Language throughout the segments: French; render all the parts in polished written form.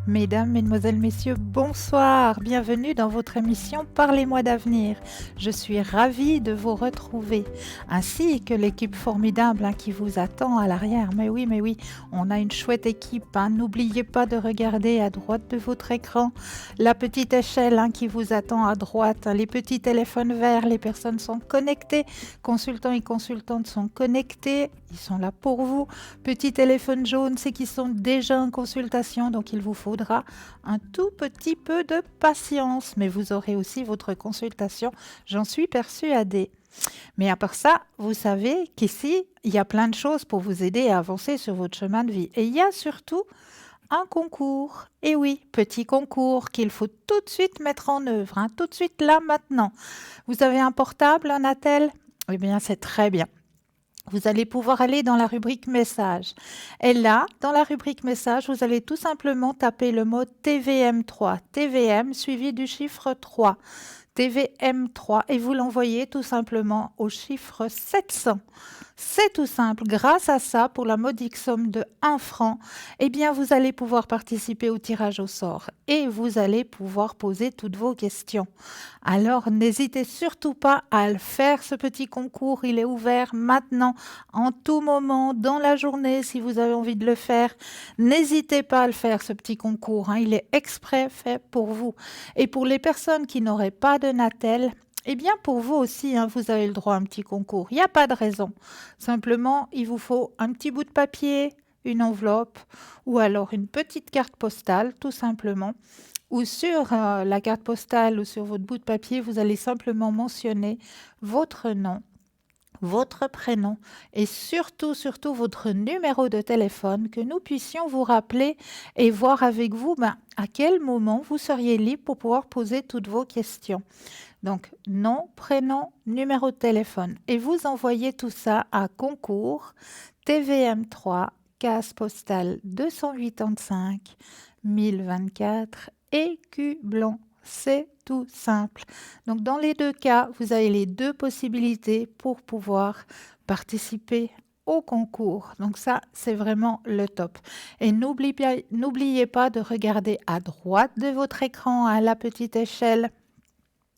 Mesdames, Mesdemoiselles, Messieurs, bonsoir. Bienvenue dans votre émission Parlez-moi d'avenir. Je suis ravie de vous retrouver, ainsi que l'équipe formidable qui vous attend à l'arrière. Mais oui, on a une chouette équipe. N'oubliez pas de regarder à droite de votre écran la petite échelle qui vous attend à droite. Les petits téléphones verts, les personnes sont connectées. Consultants et consultantes sont connectés. Ils sont là pour vous. Petit téléphone jaune, c'est qu'ils sont déjà en consultation, donc il vous faudra un tout petit peu de patience, mais vous aurez aussi votre consultation, j'en suis persuadée. Mais à part ça, vous savez qu'ici, il y a plein de choses pour vous aider à avancer sur votre chemin de vie. Et il y a surtout un concours. Et oui, petit concours qu'il faut tout de suite mettre en œuvre, tout de suite là, maintenant. Vous avez un portable, un attel? Eh bien, c'est très bien. Vous allez pouvoir aller dans la rubrique message. Et là, dans la rubrique message, vous allez tout simplement taper le mot TVM3. TVM suivi du chiffre 3. TVM3 et vous l'envoyez tout simplement au chiffre 700. C'est tout simple. Grâce à ça, pour la modique somme de 1 franc, eh bien, vous allez pouvoir participer au tirage au sort et vous allez pouvoir poser toutes vos questions. Alors, n'hésitez surtout pas à le faire, ce petit concours. Il est ouvert maintenant, en tout moment, dans la journée, si vous avez envie de le faire. N'hésitez pas à le faire, ce petit concours. Il est exprès fait pour vous. Et pour les personnes qui n'auraient pas de Natel, eh bien, pour vous aussi, vous avez le droit à un petit concours. Il n'y a pas de raison. Simplement, il vous faut un petit bout de papier, une enveloppe ou alors une petite carte postale, tout simplement. Ou sur la carte postale ou sur votre bout de papier, vous allez simplement mentionner votre nom, votre prénom et surtout votre numéro de téléphone, que nous puissions vous rappeler et voir avec vous à quel moment vous seriez libre pour pouvoir poser toutes vos questions. Donc, nom, prénom, numéro de téléphone. Et vous envoyez tout ça à concours TVM3, case postale 285 1024, Écu Blanc. C'est tout simple. Donc, dans les deux cas, vous avez les deux possibilités pour pouvoir participer au concours. Donc ça, c'est vraiment le top. Et n'oubliez pas de regarder à droite de votre écran à la petite échelle.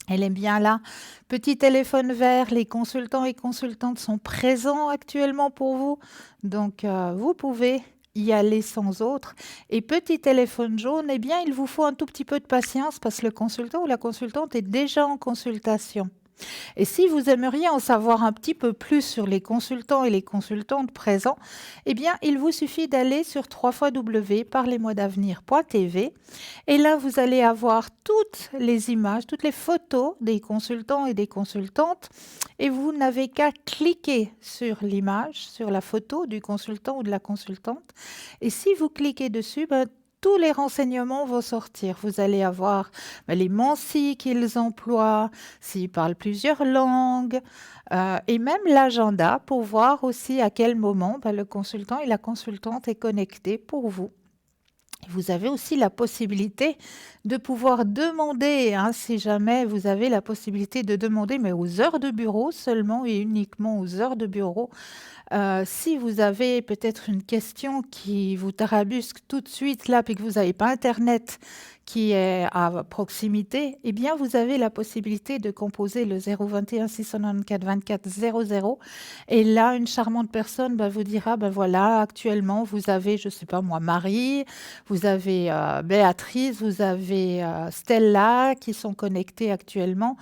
Elle est bien là. Petit téléphone vert, les consultants et consultantes sont présents actuellement pour vous. Donc, vous pouvez y aller sans autre. Et petit téléphone jaune, eh bien, il vous faut un tout petit peu de patience parce que le consultant ou la consultante est déjà en consultation. Et si vous aimeriez en savoir un petit peu plus sur les consultants et les consultantes présents, eh bien, il vous suffit d'aller sur www.parlezmoi-d'avenir.tv et là, vous allez avoir toutes les images, toutes les photos des consultants et des consultantes et vous n'avez qu'à cliquer sur l'image, sur la photo du consultant ou de la consultante. Et si vous cliquez dessus, tous les renseignements vont sortir. Vous allez avoir les mensis qu'ils emploient, s'ils parlent plusieurs langues, et même l'agenda pour voir aussi à quel moment le consultant et la consultante est connecté pour vous. Vous avez aussi la possibilité de pouvoir demander, si jamais vous avez la possibilité de demander, mais aux heures de bureau seulement et uniquement aux heures de bureau, si vous avez peut-être une question qui vous tarabusque tout de suite là, puis que vous n'avez pas Internet qui est à proximité, eh bien, vous avez la possibilité de composer le 021 694 24 00. Et là, une charmante personne vous dira, voilà, actuellement, vous avez, je ne sais pas moi, Marie, vous avez Béatrice, vous avez Stella qui sont connectés actuellement.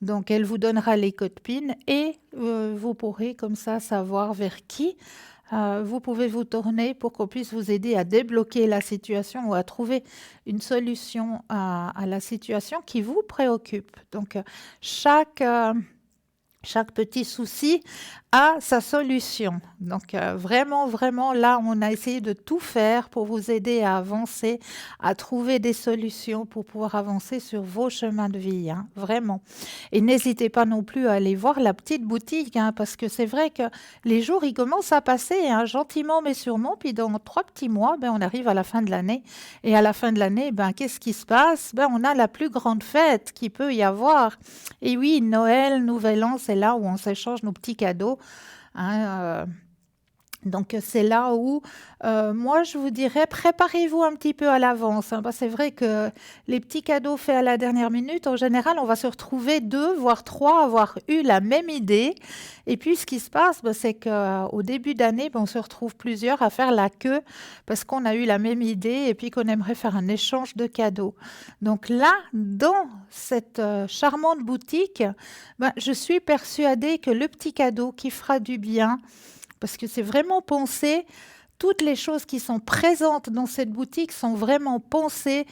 Donc, elle vous donnera les codes PIN et vous pourrez comme ça savoir vers qui vous pouvez vous tourner pour qu'on puisse vous aider à débloquer la situation ou à trouver une solution à la situation qui vous préoccupe. Donc, chaque petit souci a sa solution. Donc, vraiment, là, on a essayé de tout faire pour vous aider à avancer, à trouver des solutions pour pouvoir avancer sur vos chemins de vie, vraiment. Et n'hésitez pas non plus à aller voir la petite boutique, parce que c'est vrai que les jours, ils commencent à passer, gentiment mais sûrement, puis dans 3 petits mois, on arrive à la fin de l'année. Et à la fin de l'année, qu'est-ce qui se passe? On a la plus grande fête qu'il peut y avoir. Et oui, Noël, Nouvel An, c'est là où on s'échange nos petits cadeaux. Donc c'est là où moi je vous dirais préparez-vous un petit peu à l'avance, hein, parce que c'est vrai que les petits cadeaux faits à la dernière minute, en général, on va se retrouver 2 voire 3 à avoir eu la même idée et puis ce qui se passe, bah, c'est qu'au début d'année, bah, on se retrouve plusieurs à faire la queue parce qu'on a eu la même idée et puis qu'on aimerait faire un échange de cadeaux. Donc là, dans cette, charmante boutique, bah, je suis persuadée que le petit cadeau qui fera du bien, parce que c'est vraiment pensé, toutes les choses qui sont présentes dans cette boutique sont vraiment pensées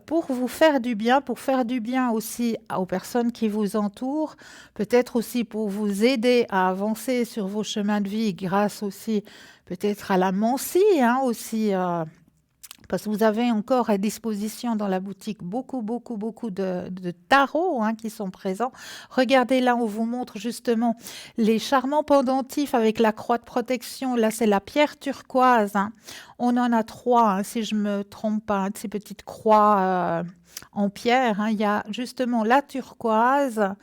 pour vous faire du bien, pour faire du bien aussi aux personnes qui vous entourent, peut-être aussi pour vous aider à avancer sur vos chemins de vie grâce aussi peut-être à la Mancie, hein, aussi. Parce que vous avez encore à disposition dans la boutique beaucoup, beaucoup, beaucoup de tarots, hein, qui sont présents. Regardez là, on vous montre justement les charmants pendentifs avec la croix de protection. Là, c'est la pierre turquoise, hein. On en a trois, hein, si je ne me trompe pas, hein, de ces petites croix en pierre, hein. Il y a justement la turquoise.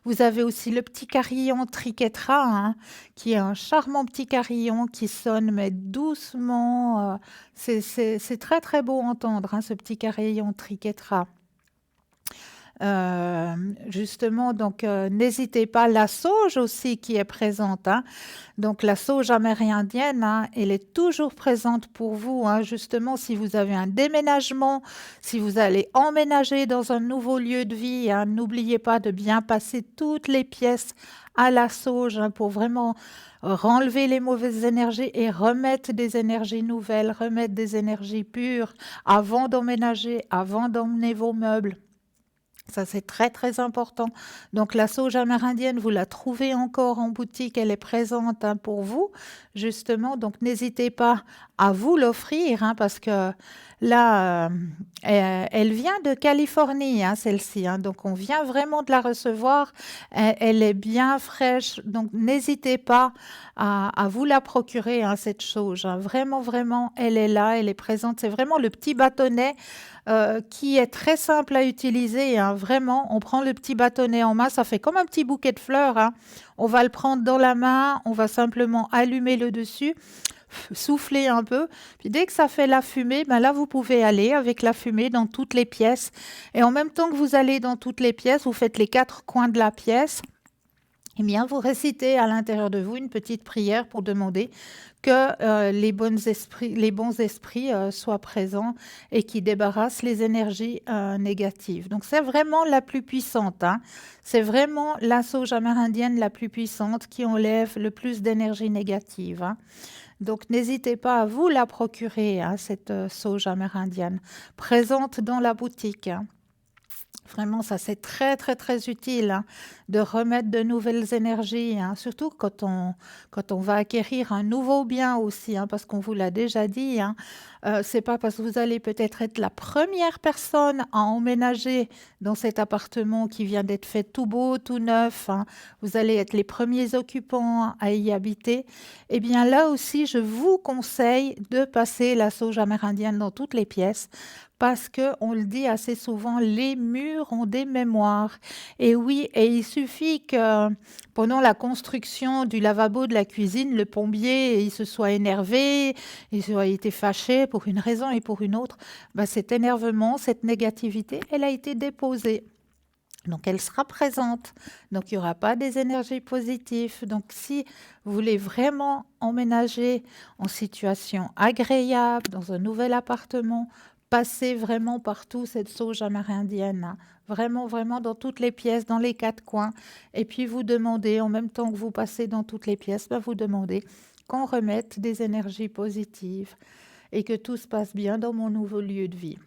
Vous avez aussi le petit carillon triquetra, hein, qui est un charmant petit carillon qui sonne mais doucement. C'est très très beau à entendre, hein, ce petit carillon triquetra. Justement, donc n'hésitez pas, la sauge aussi qui est présente, hein. Donc la sauge amérindienne, hein, elle est toujours présente pour vous, hein, justement si vous avez un déménagement, si vous allez emménager dans un nouveau lieu de vie, hein, n'oubliez pas de bien passer toutes les pièces à la sauge, hein, pour vraiment renlever les mauvaises énergies et remettre des énergies nouvelles, remettre des énergies pures avant d'emménager, avant d'emmener vos meubles. Ça, c'est très, très important. Donc, la sauge amérindienne, vous la trouvez encore en boutique, elle est présente, hein, pour vous, justement. Donc, n'hésitez pas à vous l'offrir, hein, parce que là, elle vient de Californie, hein, celle-ci, hein. Donc, on vient vraiment de la recevoir. Elle est bien fraîche. Donc, n'hésitez pas à vous la procurer, hein, cette sauge, hein. Vraiment, vraiment, elle est là, elle est présente. C'est vraiment le petit bâtonnet qui est très simple à utiliser, hein, vraiment. On prend le petit bâtonnet en main, ça fait comme un petit bouquet de fleurs, hein. On va le prendre dans la main, on va simplement allumer le dessus, souffler un peu. Puis dès que ça fait la fumée, ben là, vous pouvez aller avec la fumée dans toutes les pièces. Et en même temps que vous allez dans toutes les pièces, vous faites les 4 coins de la pièce. Eh bien, vous récitez à l'intérieur de vous une petite prière pour demander que les bons esprits soient présents et qui débarrassent les énergies négatives. Donc, c'est vraiment la plus puissante, hein. C'est vraiment la sauge amérindienne la plus puissante qui enlève le plus d'énergie négative, hein. Donc, n'hésitez pas à vous la procurer, hein, cette sauge amérindienne, présente dans la boutique, hein. Vraiment, ça c'est très très très utile, hein, de remettre de nouvelles énergies, hein, surtout quand on va acquérir un nouveau bien aussi, hein, parce qu'on vous l'a déjà dit, hein, c'est pas parce que vous allez peut-être être la première personne à emménager dans cet appartement qui vient d'être fait tout beau, tout neuf, hein, vous allez être les premiers occupants à y habiter. Eh bien là aussi, je vous conseille de passer la sauge amérindienne dans toutes les pièces parce que on le dit assez souvent, les murs ont des mémoires. Et oui, et il suffit que pendant la construction du lavabo de la cuisine, le plombier il se soit énervé, il soit été fâché pour une raison et pour une autre, bah, cet énervement, cette négativité, elle a été déposée. Donc, elle sera présente. Donc, il n'y aura pas des énergies positives. Donc, si vous voulez vraiment emménager en situation agréable, dans un nouvel appartement, passez vraiment partout cette sauge amérindienne, hein. Vraiment, vraiment dans toutes les pièces, dans les 4 coins. Et puis, vous demandez, en même temps que vous passez dans toutes les pièces, ben, vous demandez qu'on remette des énergies positives et que tout se passe bien dans mon nouveau lieu de vie.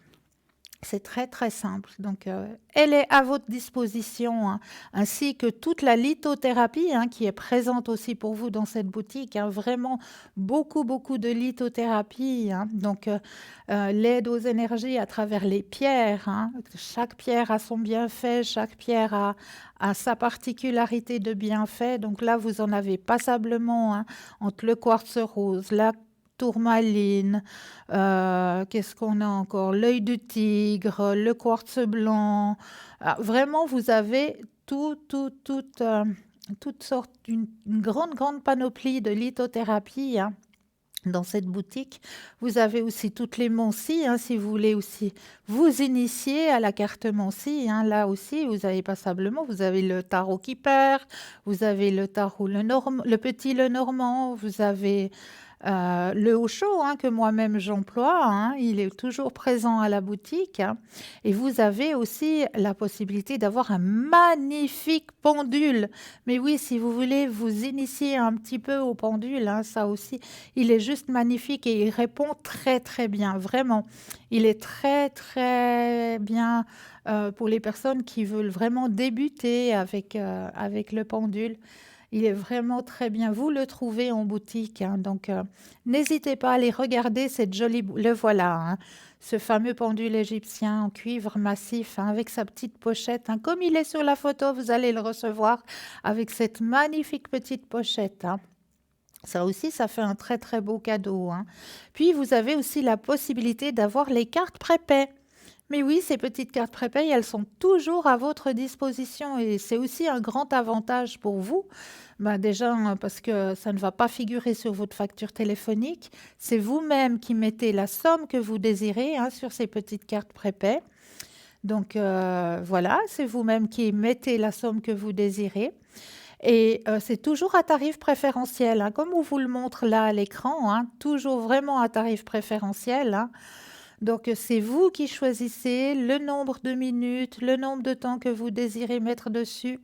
C'est très très simple. Donc, elle est à votre disposition, hein, ainsi que toute la lithothérapie, hein, qui est présente aussi pour vous dans cette boutique, hein. Vraiment beaucoup beaucoup de lithothérapie, hein. Donc, l'aide aux énergies à travers les pierres, hein. Chaque pierre a son bienfait, chaque pierre a sa particularité de bienfait. Donc là, vous en avez passablement, hein, entre le quartz rose, la tourmaline, qu'est-ce qu'on a encore? L'œil du tigre, le quartz blanc. Ah, vraiment, vous avez toutes sortes, une grande, grande panoplie de lithothérapie, hein. Dans cette boutique, vous avez aussi toutes les Monsi, hein, si vous voulez aussi vous initier à la carte Monsi. Hein, là aussi, vous avez passablement, vous avez le tarot qui perd, vous avez le tarot le petit le normand, vous avez le Osho, hein, que moi-même j'emploie, hein, il est toujours présent à la boutique. Hein, et vous avez aussi la possibilité d'avoir un magnifique pendule. Mais oui, si vous voulez vous initier un petit peu au pendule, hein, ça aussi, il est juste magnifique et il répond très très bien, vraiment. Il est très très bien pour les personnes qui veulent vraiment débuter avec le pendule. Il est vraiment très bien. Vous le trouvez en boutique, hein, donc n'hésitez pas à aller regarder cette jolie... Le voilà, hein, ce fameux pendule égyptien en cuivre massif, hein, avec sa petite pochette. Hein. Comme il est sur la photo, vous allez le recevoir avec cette magnifique petite pochette. Hein. Ça aussi, ça fait un très très beau cadeau. Hein. Puis, vous avez aussi la possibilité d'avoir les cartes prépaies. Mais oui, ces petites cartes prépayées, elles sont toujours à votre disposition et c'est aussi un grand avantage pour vous. Ben déjà, parce que ça ne va pas figurer sur votre facture téléphonique. C'est vous-même qui mettez la somme que vous désirez, hein, sur ces petites cartes prépaies. Donc voilà, c'est vous-même qui mettez la somme que vous désirez. Et c'est toujours à tarif préférentiel, hein, comme on vous le montre là à l'écran, hein, toujours vraiment à tarif préférentiel. Hein. Donc, c'est vous qui choisissez le nombre de minutes, le nombre de temps que vous désirez mettre dessus.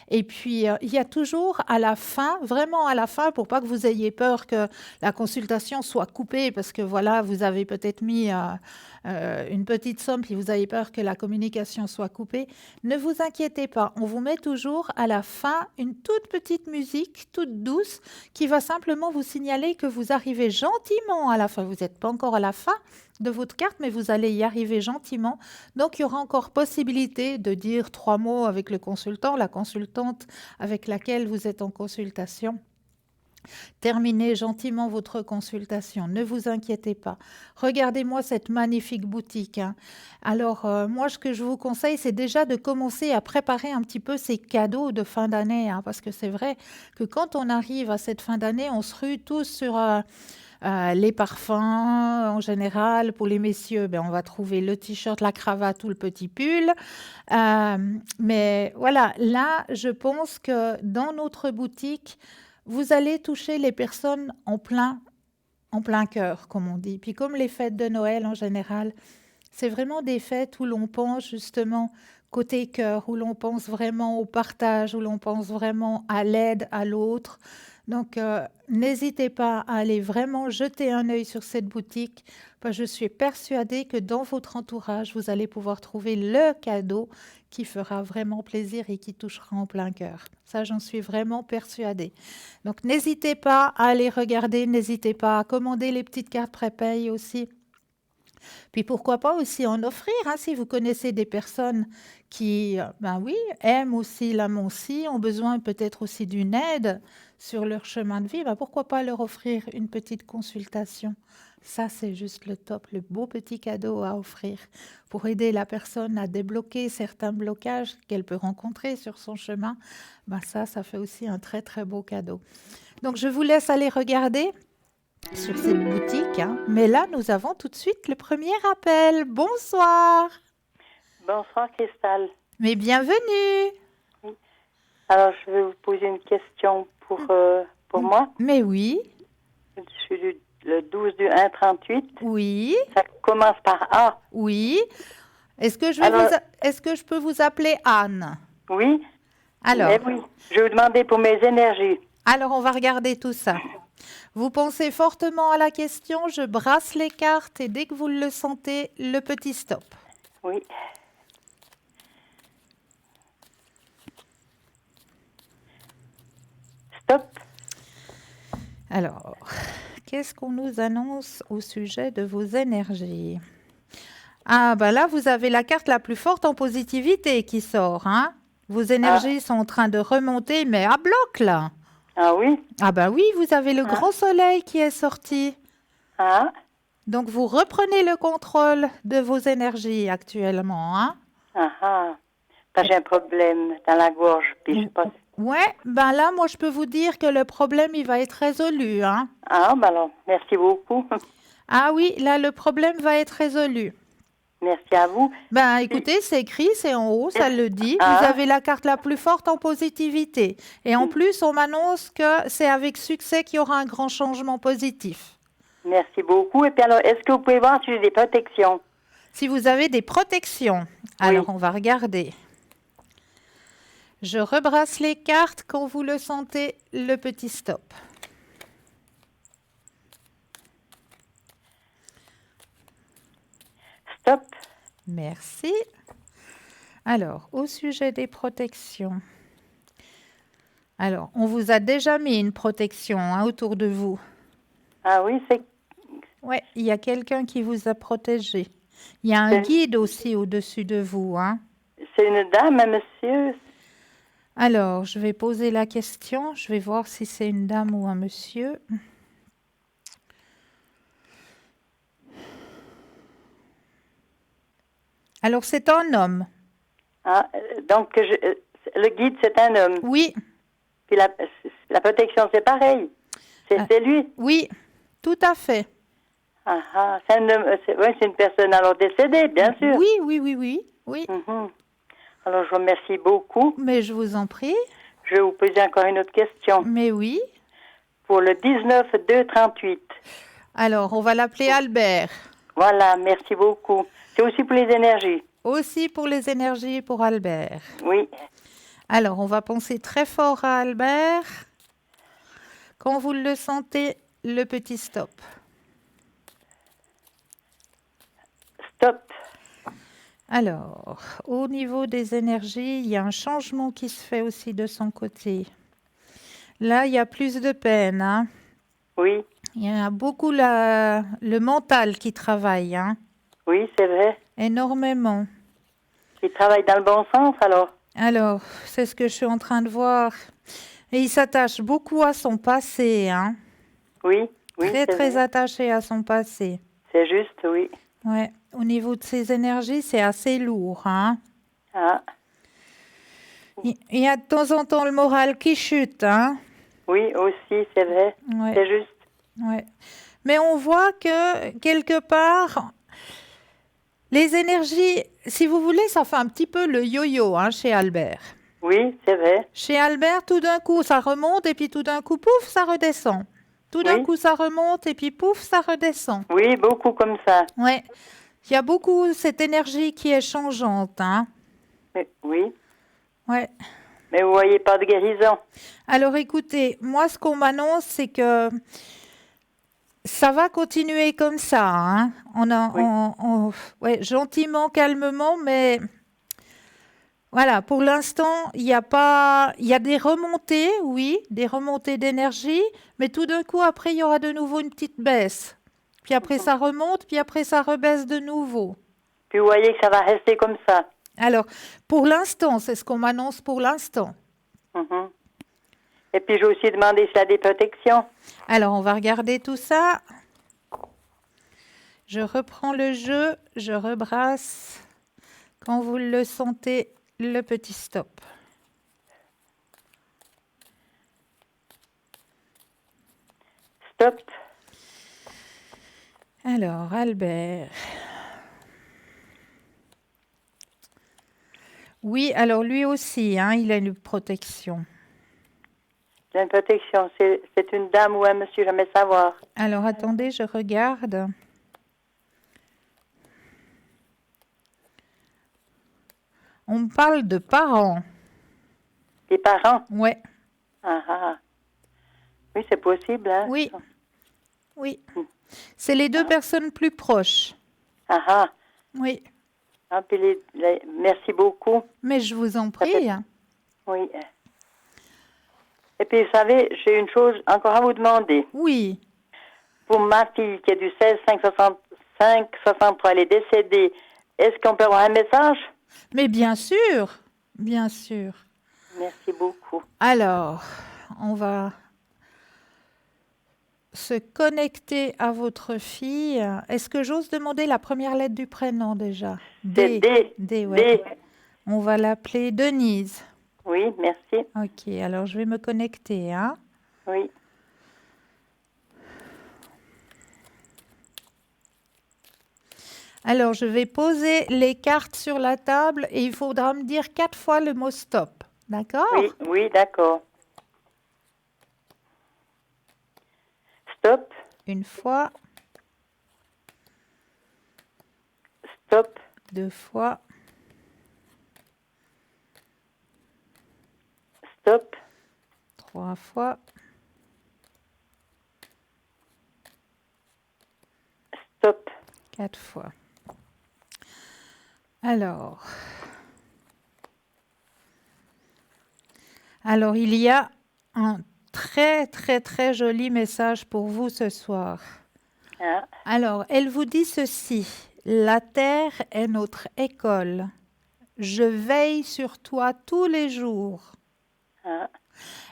Et puis, il y a toujours à la fin, vraiment à la fin, pour pas que vous ayez peur que la consultation soit coupée, parce que voilà, vous avez peut-être mis une petite somme, puis vous avez peur que la communication soit coupée. Ne vous inquiétez pas, on vous met toujours à la fin une toute petite musique, toute douce, qui va simplement vous signaler que vous arrivez gentiment à la fin. Vous n'êtes pas encore à la fin de votre carte, mais vous allez y arriver gentiment. Donc, il y aura encore possibilité de dire 3 mots avec le consultant, la consultante avec laquelle vous êtes en consultation. Terminez gentiment votre consultation, ne vous inquiétez pas. Regardez-moi cette magnifique boutique. Hein. Alors, moi, ce que je vous conseille, c'est déjà de commencer à préparer un petit peu ces cadeaux de fin d'année, hein, parce que c'est vrai que quand on arrive à cette fin d'année, on se rue tous sur... les parfums, en général, pour les messieurs, ben, on va trouver le t-shirt, la cravate ou le petit pull. Mais voilà, là, je pense que dans notre boutique, vous allez toucher les personnes en plein cœur, comme on dit. Puis comme les fêtes de Noël en général, c'est vraiment des fêtes où l'on pense justement côté cœur, où l'on pense vraiment au partage, où l'on pense vraiment à l'aide à l'autre. Donc, n'hésitez pas à aller vraiment jeter un œil sur cette boutique, parce que je suis persuadée que dans votre entourage, vous allez pouvoir trouver le cadeau qui fera vraiment plaisir et qui touchera en plein cœur. Ça, j'en suis vraiment persuadée. Donc, n'hésitez pas à aller regarder, n'hésitez pas à commander les petites cartes prépayes aussi. Puis pourquoi pas aussi en offrir, hein, si vous connaissez des personnes qui, ben oui, aiment aussi la Monsi, ont besoin peut-être aussi d'une aide sur leur chemin de vie, ben pourquoi pas leur offrir une petite consultation. Ça, c'est juste le top, le beau petit cadeau à offrir pour aider la personne à débloquer certains blocages qu'elle peut rencontrer sur son chemin. Ben ça fait aussi un très, très beau cadeau. Donc, je vous laisse aller regarder sur cette boutique. Hein. Mais là, nous avons tout de suite le premier appel. Bonsoir. Bonsoir, Cristal. Mais bienvenue. Oui. Alors, je vais vous poser une question pour moi. Mais oui. Je suis le 12 du 1 38. Oui. Ça commence par A. Oui. Est-ce que je peux vous appeler Anne? Oui. Alors. Mais oui. Je vais vous demander pour mes énergies. Alors, on va regarder tout ça. Vous pensez fortement à la question, je brasse les cartes et dès que vous le sentez, le petit stop. Oui. Stop. Alors, qu'est-ce qu'on nous annonce au sujet de vos énergies? Ah, ben là, vous avez la carte la plus forte en positivité qui sort. Hein? Vos énergies sont en train de remonter, mais à bloc, là. Ah oui? Ah ben oui, vous avez le grand soleil qui est sorti. Ah. Donc, vous reprenez le contrôle de vos énergies actuellement. Hein? Ah ah. J'ai un problème dans la gorge, puis je sais pas. Ouais, ben là, moi, je peux vous dire que le problème, il va être résolu, hein. Ah, ben alors, merci beaucoup. Ah oui, là, le problème va être résolu. Merci à vous. Ben, Puis, écoutez, c'est écrit, c'est en haut, ça le dit. Vous ah, avez la carte la plus forte en positivité. Et en plus, on m'annonce que c'est avec succès qu'il y aura un grand changement positif. merci beaucoup. Et puis alors, est-ce que vous pouvez voir si j'ai des protections? Si vous avez des protections, Oui. alors on va regarder. Je rebrasse les cartes quand vous le sentez, le petit stop. Stop. Merci. Alors, au sujet des protections. Alors, on vous a déjà mis une protection hein, autour de vous. Ah oui, c'est... Ouais, il y a quelqu'un qui vous a protégé. Il y a un guide aussi au-dessus de vous. Hein. C'est une dame, un monsieur? Alors, je vais poser la question. Je vais voir si c'est une dame ou un monsieur. Alors, c'est un homme. Ah, donc, le guide, c'est un homme. Oui, Puis la protection, c'est pareil. C'est lui. oui, tout à fait. Ah, ah, c'est un homme, ouais, c'est une personne alors décédée, bien sûr. Oui, oui, oui, oui, oui. Mhm. Alors, je vous remercie beaucoup. Mais je vous en prie. Je vais vous poser encore une autre question. Mais oui. Pour le 19-2-38. Alors, on va l'appeler Albert. Voilà, merci beaucoup. C'est aussi pour les énergies. Aussi pour les énergies pour Albert. Oui. Alors, on va penser très fort à Albert. Quand vous le sentez, le petit stop. Stop. Alors, au niveau des énergies, il y a un changement qui se fait aussi de son côté. Là, il y a plus de peine. Hein. Oui. Il y a beaucoup le mental qui travaille. Hein. Oui, c'est vrai. Énormément. Il travaille dans le bon sens, alors. Alors, c'est ce que je suis en train de voir. Et il s'attache beaucoup à son passé. Hein. Oui, oui. Très, c'est très vrai. attaché à son passé. C'est juste, oui. Ouais. Au niveau de ses énergies, c'est assez lourd. Hein. Ah, Il y a de temps en temps le moral qui chute. Hein. oui, aussi, c'est vrai. Ouais. C'est juste. Ouais. Mais on voit que quelque part, les énergies, si vous voulez, ça fait un petit peu le yo-yo hein, chez Albert. Oui, c'est vrai. Chez Albert, tout d'un coup, ça remonte et puis tout d'un coup, pouf, ça redescend. Tout d'un Oui. coup, ça remonte et puis pouf, ça redescend. Oui, beaucoup comme ça. Ouais. Il y a beaucoup cette énergie qui est changeante. Hein. Oui. Ouais. Mais vous voyez pas de guérison. Alors écoutez, moi, ce qu'on m'annonce, c'est que ça va continuer comme ça. Hein. Oui. Ouais, gentiment, calmement, mais voilà, pour l'instant, il y a pas, il y a des remontées, oui, des remontées d'énergie, mais tout d'un coup, après, il y aura de nouveau une petite baisse. Puis après, ça remonte, puis après, ça rebaisse de nouveau. Puis vous voyez que ça va rester comme ça. Alors, pour l'instant, c'est ce qu'on m'annonce pour l'instant. Mhm. Et puis, j'ai aussi demandé s'il y a des protections. Alors, on va regarder tout ça. Je reprends le jeu, je rebrasse. Quand vous le sentez, le petit stop. Stop. Alors, Albert. Oui, alors lui aussi, hein, il a une protection. Il y a une protection. C'est une dame ou un monsieur, jamais savoir. Alors, attendez, je regarde. On me parle de parents. Des parents. Ouais, Ah, ah. Oui, c'est possible, hein. oui, oui. C'est les deux personnes plus proches. Ah, ah. Oui, Ah, puis merci beaucoup. mais je vous en prie. Hein. Oui. Et puis, vous savez, j'ai une chose encore à vous demander. Oui, Pour ma fille qui est du 16-5-63, elle est décédée. Est-ce qu'on peut avoir un message? mais bien sûr, bien sûr. Merci beaucoup. Alors, on va se connecter à votre fille. Est-ce que j'ose demander la première lettre du prénom déjà? C'est D. D, ouais. D. On va l'appeler Denise. Oui, merci. Ok, alors je vais me connecter, hein. Oui. Alors, je vais poser les cartes sur la table et il faudra me dire 4 fois le mot stop. Oui, D'accord? oui, d'accord. Stop, Une fois, stop, 2 fois, stop, 3 fois, stop. 4 fois. Alors, il y a un très très très joli message pour vous ce soir. Ah, Alors, elle vous dit ceci. La terre est notre école. Je veille sur toi tous les jours. ah.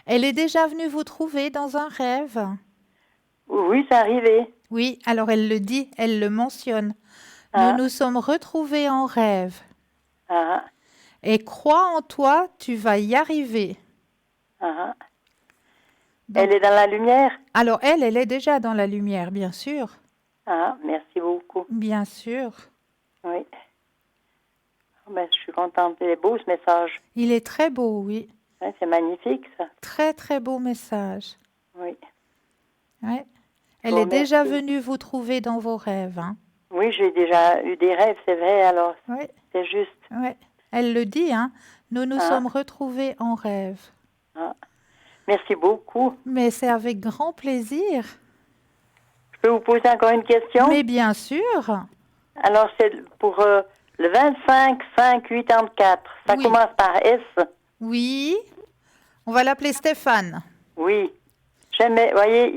Elle est déjà venue vous trouver dans un rêve? Oui, c'est arrivé. Oui, alors elle le dit, elle le mentionne. Nous Ah, nous sommes retrouvés en rêve. ah, Et crois en toi, tu vas y arriver. ah. Donc, Elle est dans la lumière? alors elle est déjà dans la lumière, bien sûr. Ah, merci beaucoup. Bien sûr. Oui. Ben, je suis contente. Il est beau ce message. Il est très beau, oui. Ouais, c'est magnifique ça. Très très beau message. Oui. Ouais. Je Elle vous est déjà remercie. venue vous trouver dans vos rêves, hein. Oui, j'ai déjà eu des rêves, c'est vrai, alors Oui, c'est juste. oui. Elle le dit, hein. Nous nous Ah, sommes retrouvés en rêve. ah. Merci beaucoup. Mais c'est avec grand plaisir. Je peux vous poser encore une question? Mais bien sûr. Alors, c'est pour le 25-5-84. Ça Oui. commence par S. Oui. On va l'appeler Stéphane. Oui. Jamais, vous voyez,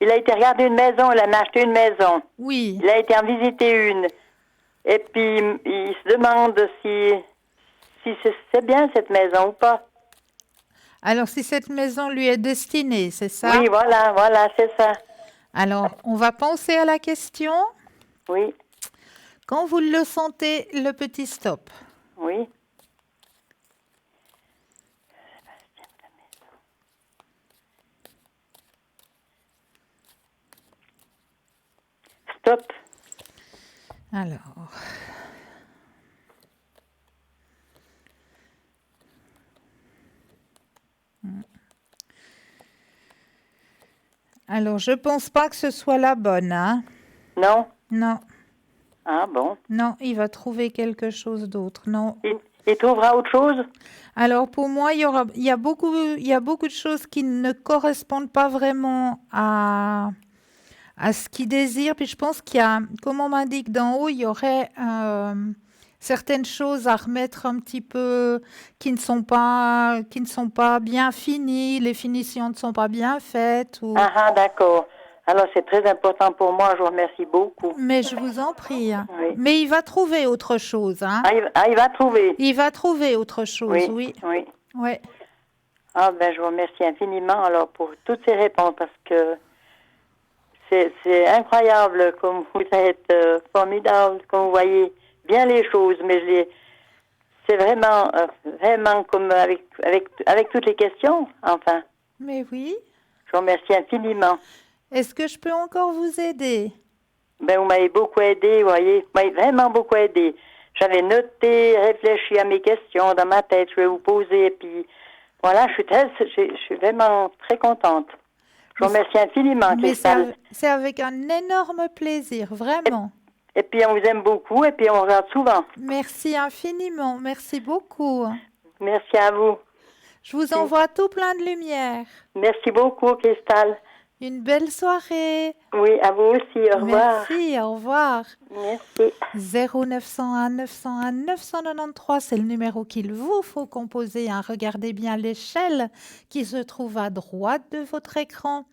il a été regarder une maison, il en a acheté une maison. Oui. Il a été en visiter une. Et puis, il se demande si c'est bien cette maison ou pas. Alors, si cette maison lui est destinée, c'est ça? Oui, voilà, c'est ça. Alors, on va penser à la question. Oui, Quand vous le sentez, le petit stop. oui. Stop. Alors. Alors, je pense pas que ce soit la bonne, hein? Non? Non, Ah bon. non, il va trouver quelque chose d'autre. Non. Il trouvera autre chose? Alors, pour moi, il y a beaucoup de choses qui ne correspondent pas vraiment à ce qu'il désire. Puis je pense qu'il y a, comme on m'indique d'en haut, il y aurait certaines choses à remettre un petit peu qui ne sont pas bien finies, les finitions ne sont pas bien faites. Ah, d'accord. Alors, c'est très important pour moi. Je vous remercie beaucoup. Mais je vous en prie, hein. Oui. Mais il va trouver autre chose, hein. Il va trouver. Il va trouver autre chose, oui. Oui. Ouais. Ah, ben, je vous remercie infiniment, alors, pour toutes ces réponses, parce que c'est incroyable comme vous êtes formidable, comme vous voyez bien les choses, mais c'est vraiment comme avec toutes les questions, enfin. Mais oui. Je vous remercie infiniment. Est-ce que je peux encore vous aider? Ben, vous m'avez beaucoup aidé, vous voyez. Vous m'avez vraiment beaucoup aidé. J'avais noté, réfléchi à mes questions dans ma tête, je vais vous poser, et puis voilà, je suis vraiment très contente. Je vous remercie infiniment, Mais Cristal. c'est avec un énorme plaisir, vraiment. Et puis on vous aime beaucoup, et puis on regarde souvent. Merci infiniment, merci beaucoup. Merci à vous. Je vous envoie tout plein de lumière. Merci beaucoup, Cristal. Une belle soirée. Oui, à vous aussi, au revoir. Merci, au revoir. Merci. 0901 901 993, c'est le numéro qu'il vous faut composer, hein. Regardez bien l'échelle qui se trouve à droite de votre écran.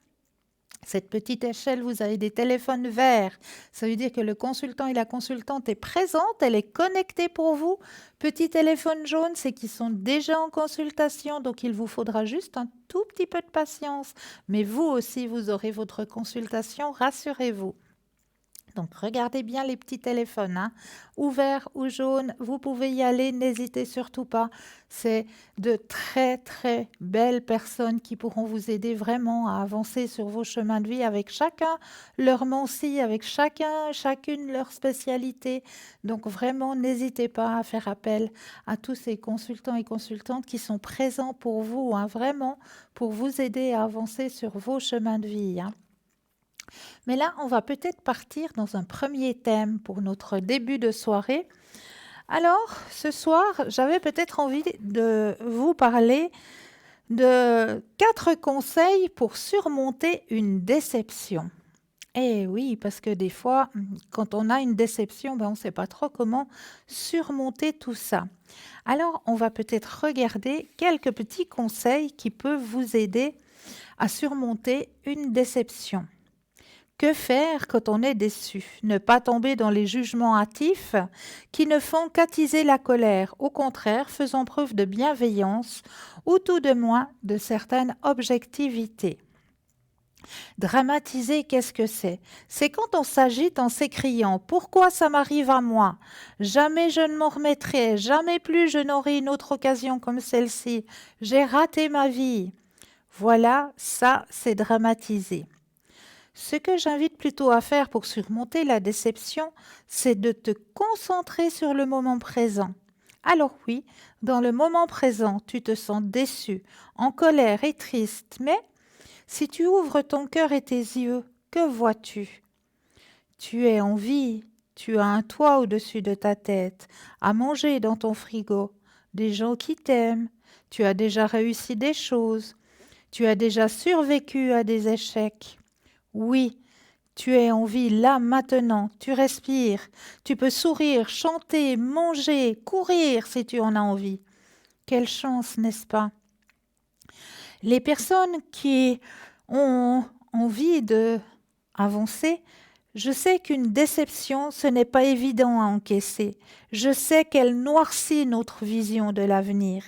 Cette petite échelle, vous avez des téléphones verts. Ça veut dire que le consultant et la consultante est présente, elle est connectée pour vous. Petit téléphone jaune, c'est qu'ils sont déjà en consultation, donc il vous faudra juste un tout petit peu de patience. Mais vous aussi, vous aurez votre consultation, rassurez-vous. Donc, regardez bien les petits téléphones, hein, ouverts ou jaunes, vous pouvez y aller, n'hésitez surtout pas. C'est de très, très belles personnes qui pourront vous aider vraiment à avancer sur vos chemins de vie avec chacun leur mancie, avec chacune leur spécialité. Donc, vraiment, n'hésitez pas à faire appel à tous ces consultants et consultantes qui sont présents pour vous, hein, vraiment, pour vous aider à avancer sur vos chemins de vie, hein. Mais là, on va peut-être partir dans un premier thème pour notre début de soirée. Alors, ce soir, j'avais peut-être envie de vous parler de 4 conseils pour surmonter une déception. Eh oui, parce que des fois, quand on a une déception, on ne sait pas trop comment surmonter tout ça. Alors, on va peut-être regarder quelques petits conseils qui peuvent vous aider à surmonter une déception. Que faire quand on est déçu? Ne pas tomber dans les jugements hâtifs qui ne font qu'attiser la colère, au contraire, faisant preuve de bienveillance ou tout de moins de certaine objectivité. Dramatiser, qu'est-ce que c'est? C'est quand on s'agite en s'écriant « Pourquoi ça m'arrive à moi? Jamais je ne m'en remettrai, jamais plus je n'aurai une autre occasion comme celle-ci. J'ai raté ma vie. » Voilà, ça, c'est dramatiser. Ce que j'invite plutôt à faire pour surmonter la déception, c'est de te concentrer sur le moment présent. Alors oui, dans le moment présent, tu te sens déçu, en colère et triste, mais si tu ouvres ton cœur et tes yeux, que vois-tu? Tu es en vie, tu as un toit au-dessus de ta tête, à manger dans ton frigo, des gens qui t'aiment, tu as déjà réussi des choses, tu as déjà survécu à des échecs. Oui, tu es en vie là maintenant, tu respires, tu peux sourire, chanter, manger, courir si tu en as envie. Quelle chance, n'est-ce pas? Les personnes qui ont envie d'avancer, je sais qu'une déception, ce n'est pas évident à encaisser. Je sais qu'elle noircit notre vision de l'avenir.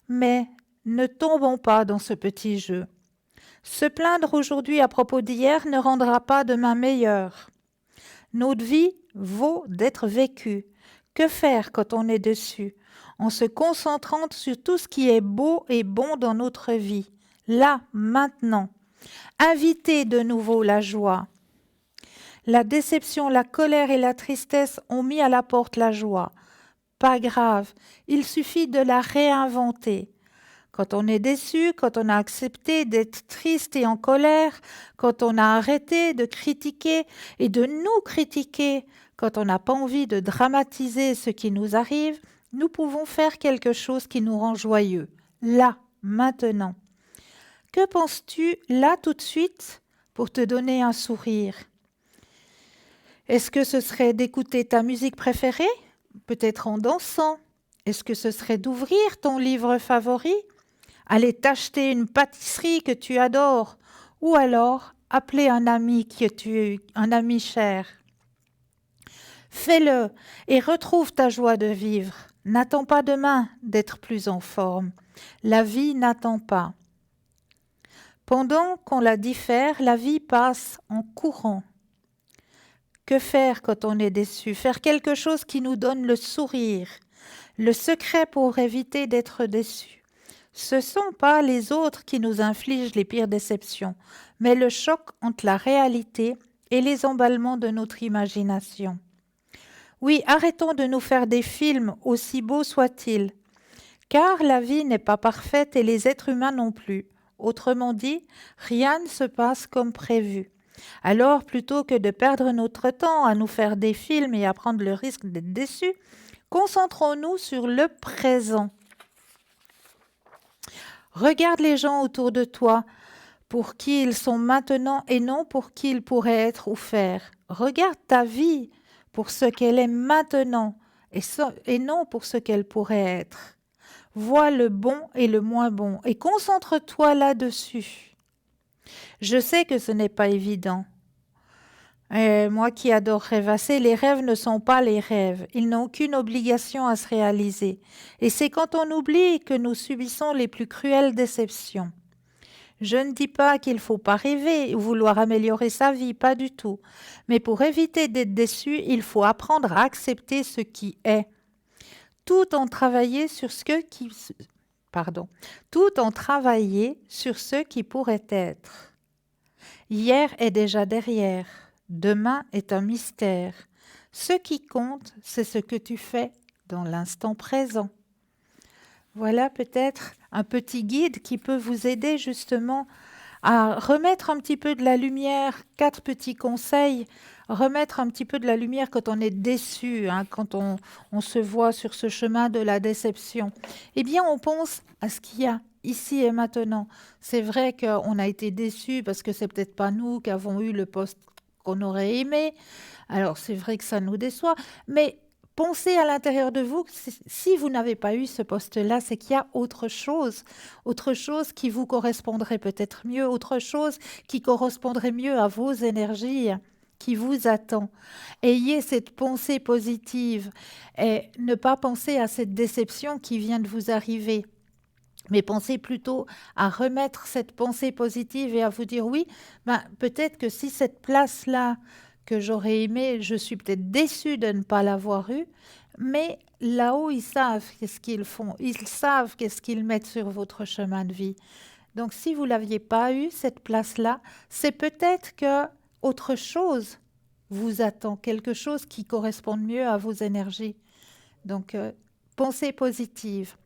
Mais ne tombons pas dans ce petit jeu. Se plaindre aujourd'hui à propos d'hier ne rendra pas demain meilleur. Notre vie vaut d'être vécue. Que faire quand on est dessus? En se concentrant sur tout ce qui est beau et bon dans notre vie, là, maintenant. Inviter de nouveau la joie. La déception, la colère et la tristesse ont mis à la porte la joie. Pas grave, il suffit de la réinventer. Quand on est déçu, quand on a accepté d'être triste et en colère, quand on a arrêté de critiquer et de nous critiquer, quand on n'a pas envie de dramatiser ce qui nous arrive, nous pouvons faire quelque chose qui nous rend joyeux, là, maintenant. Que penses-tu là tout de suite pour te donner un sourire? Est-ce que ce serait d'écouter ta musique préférée, peut-être en dansant? Est-ce que ce serait d'ouvrir ton livre favori? Aller t'acheter une pâtisserie que tu adores, ou alors appeler un ami un ami cher. Fais-le et retrouve ta joie de vivre. N'attends pas demain d'être plus en forme. La vie n'attend pas. Pendant qu'on la diffère, la vie passe en courant. Que faire quand on est déçu? Faire quelque chose qui nous donne le sourire. Le secret pour éviter d'être déçu. Ce ne sont pas les autres qui nous infligent les pires déceptions, mais le choc entre la réalité et les emballements de notre imagination. Oui, arrêtons de nous faire des films, aussi beaux soient-ils, car la vie n'est pas parfaite et les êtres humains non plus. Autrement dit, rien ne se passe comme prévu. Alors, plutôt que de perdre notre temps à nous faire des films et à prendre le risque d'être déçus, concentrons-nous sur le présent. Regarde les gens autour de toi pour qui ils sont maintenant et non pour qui ils pourraient être ou faire. Regarde ta vie pour ce qu'elle est maintenant et non pour ce qu'elle pourrait être. Vois le bon et le moins bon et concentre-toi là-dessus. Je sais que ce n'est pas évident. Moi qui adore rêvasser, les rêves ne sont pas les rêves. Ils n'ont aucune obligation à se réaliser. Et c'est quand on oublie que nous subissons les plus cruelles déceptions. Je ne dis pas qu'il ne faut pas rêver ou vouloir améliorer sa vie, pas du tout. Mais pour éviter d'être déçu, il faut apprendre à accepter ce qui est, tout en travaillant sur pardon, tout en travaillant sur ce qui pourrait être. Hier est déjà derrière, demain est un mystère. Ce qui compte, c'est ce que tu fais dans l'instant présent. Voilà peut-être un petit guide qui peut vous aider justement à remettre un petit peu de la lumière, 4 petits conseils, remettre un petit peu de la lumière quand on est déçu, hein, quand on se voit sur ce chemin de la déception. Eh bien, on pense à ce qu'il y a ici et maintenant. C'est vrai qu'on a été déçu parce que c'est peut-être pas nous qui avons eu le poste qu'on aurait aimé. Alors, c'est vrai que ça nous déçoit, mais pensez à l'intérieur de vous, si vous n'avez pas eu ce poste-là, c'est qu'il y a autre chose qui vous correspondrait peut-être mieux, autre chose qui correspondrait mieux à vos énergies qui vous attend. Ayez cette pensée positive et ne pas penser à cette déception qui vient de vous arriver. Mais pensez plutôt à remettre cette pensée positive et à vous dire oui, peut-être que si cette place-là que j'aurais aimé, je suis peut-être déçue de ne pas l'avoir eue, mais là-haut, ils savent qu'est-ce qu'ils font, ils savent qu'est-ce qu'ils mettent sur votre chemin de vie. Donc si vous ne l'aviez pas eu, cette place-là, c'est peut-être que autre chose vous attend, quelque chose qui corresponde mieux à vos énergies. Donc, pensée positive.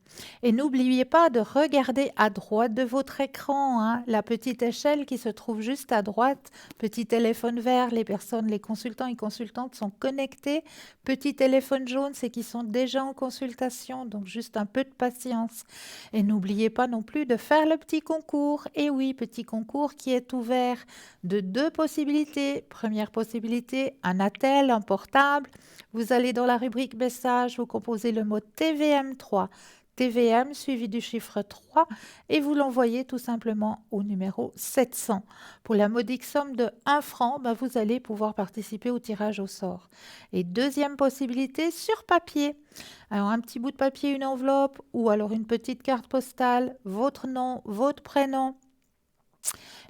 Et n'oubliez pas de regarder à droite de votre écran, hein, la petite échelle qui se trouve juste à droite, petit téléphone vert, les personnes, les consultants et consultantes sont connectés, petit téléphone jaune, c'est qu'ils sont déjà en consultation, donc juste un peu de patience. Et n'oubliez pas non plus de faire le petit concours, et oui, petit concours qui est ouvert de 2 possibilités. Première possibilité, un attel, un portable. Vous allez dans la rubrique message, vous composez le mot TVM3. TVM suivi du chiffre 3 et vous l'envoyez tout simplement au numéro 700. Pour la modique somme de 1 franc, vous allez pouvoir participer au tirage au sort. Et deuxième possibilité, sur papier. Alors un petit bout de papier, une enveloppe ou alors une petite carte postale, votre nom, votre prénom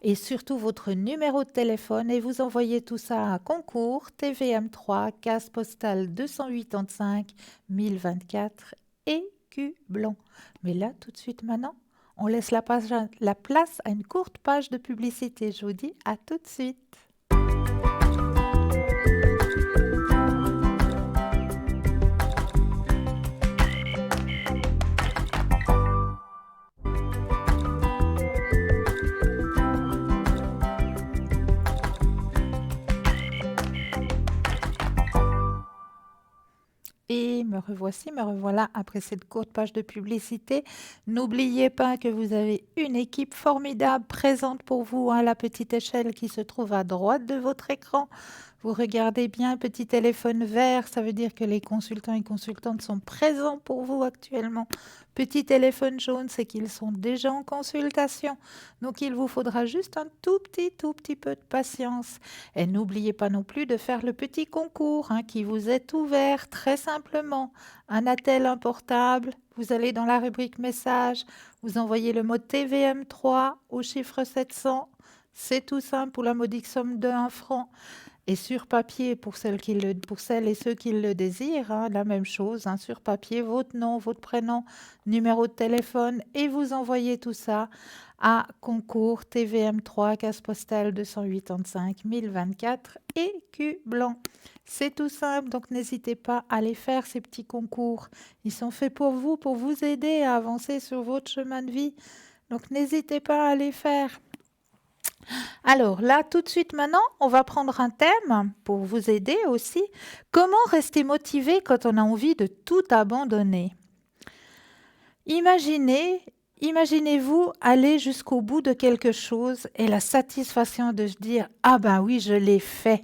et surtout votre numéro de téléphone et vous envoyez tout ça à concours TVM3, case postale 285 1024 et blanc. Mais là, tout de suite maintenant, on laisse la place à une courte page de publicité. Je vous dis à tout de suite. Et me revoilà après cette courte page de publicité. N'oubliez pas que vous avez une équipe formidable présente pour vous, hein, la petite échelle qui se trouve à droite de votre écran. Vous regardez bien, petit téléphone vert, ça veut dire que les consultants et consultantes sont présents pour vous actuellement. Petit téléphone jaune, c'est qu'ils sont déjà en consultation. Donc, il vous faudra juste un tout petit peu de patience. Et n'oubliez pas non plus de faire le petit concours, hein, qui vous est ouvert très simplement. Un attel, un portable, vous allez dans la rubrique message, vous envoyez le mot TVM3 au chiffre 700. C'est tout simple pour la modique somme de 1 franc. Et sur papier, pour celles et ceux qui le désirent, hein, la même chose, hein, sur papier, votre nom, votre prénom, numéro de téléphone, et vous envoyez tout ça à concours TVM3, case postale 285 1024 et Q blanc. C'est tout simple, donc n'hésitez pas à aller faire ces petits concours. Ils sont faits pour vous aider à avancer sur votre chemin de vie. Donc n'hésitez pas à les faire. Alors là, tout de suite maintenant, on va prendre un thème pour vous aider aussi. Comment rester motivé quand on a envie de tout abandonner? Imaginez-vous aller jusqu'au bout de quelque chose et la satisfaction de se dire « Ah ben oui, je l'ai fait ».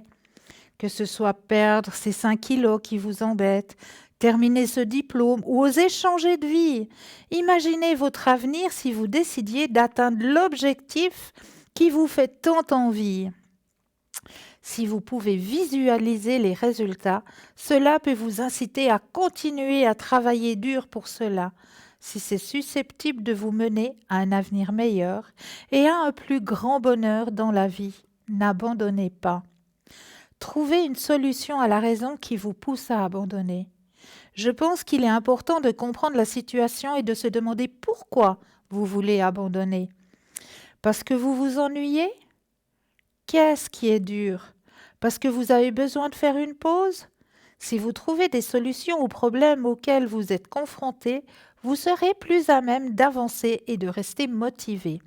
Que ce soit perdre ces 5 kilos qui vous embêtent, terminer ce diplôme ou oser changer de vie. Imaginez votre avenir si vous décidiez d'atteindre l'objectif qui vous fait tant envie. Si vous pouvez visualiser les résultats, cela peut vous inciter à continuer à travailler dur pour cela. si c'est susceptible de vous mener à un avenir meilleur et à un plus grand bonheur dans la vie. N'abandonnez pas. Trouvez une solution à la raison qui vous pousse à abandonner. Je pense qu'il est important de comprendre la situation et de se demander pourquoi vous voulez abandonner. Parce que vous vous ennuyez? Qu'est-ce qui est dur? Parce que vous avez besoin de faire une pause? Si vous trouvez des solutions aux problèmes auxquels vous êtes confrontés, vous serez plus à même d'avancer et de rester motivé.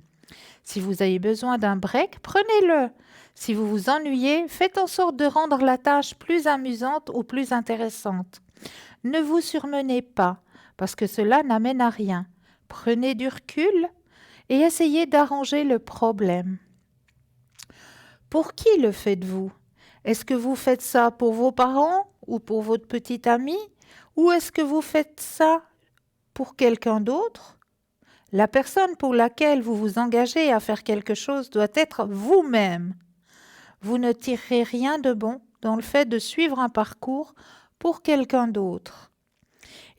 Si vous avez besoin d'un break, prenez-le. Si vous vous ennuyez, faites en sorte de rendre la tâche plus amusante ou plus intéressante. Ne vous surmenez pas, parce que cela n'amène à rien. Prenez du recul et essayez d'arranger le problème. Pour qui le faites-vous? Est-ce que vous faites ça pour vos parents ou pour votre petit ami? Ou est-ce que vous faites ça pour quelqu'un d'autre? La personne pour laquelle vous vous engagez à faire quelque chose doit être vous-même. Vous ne tirerez rien de bon dans le fait de suivre un parcours pour quelqu'un d'autre.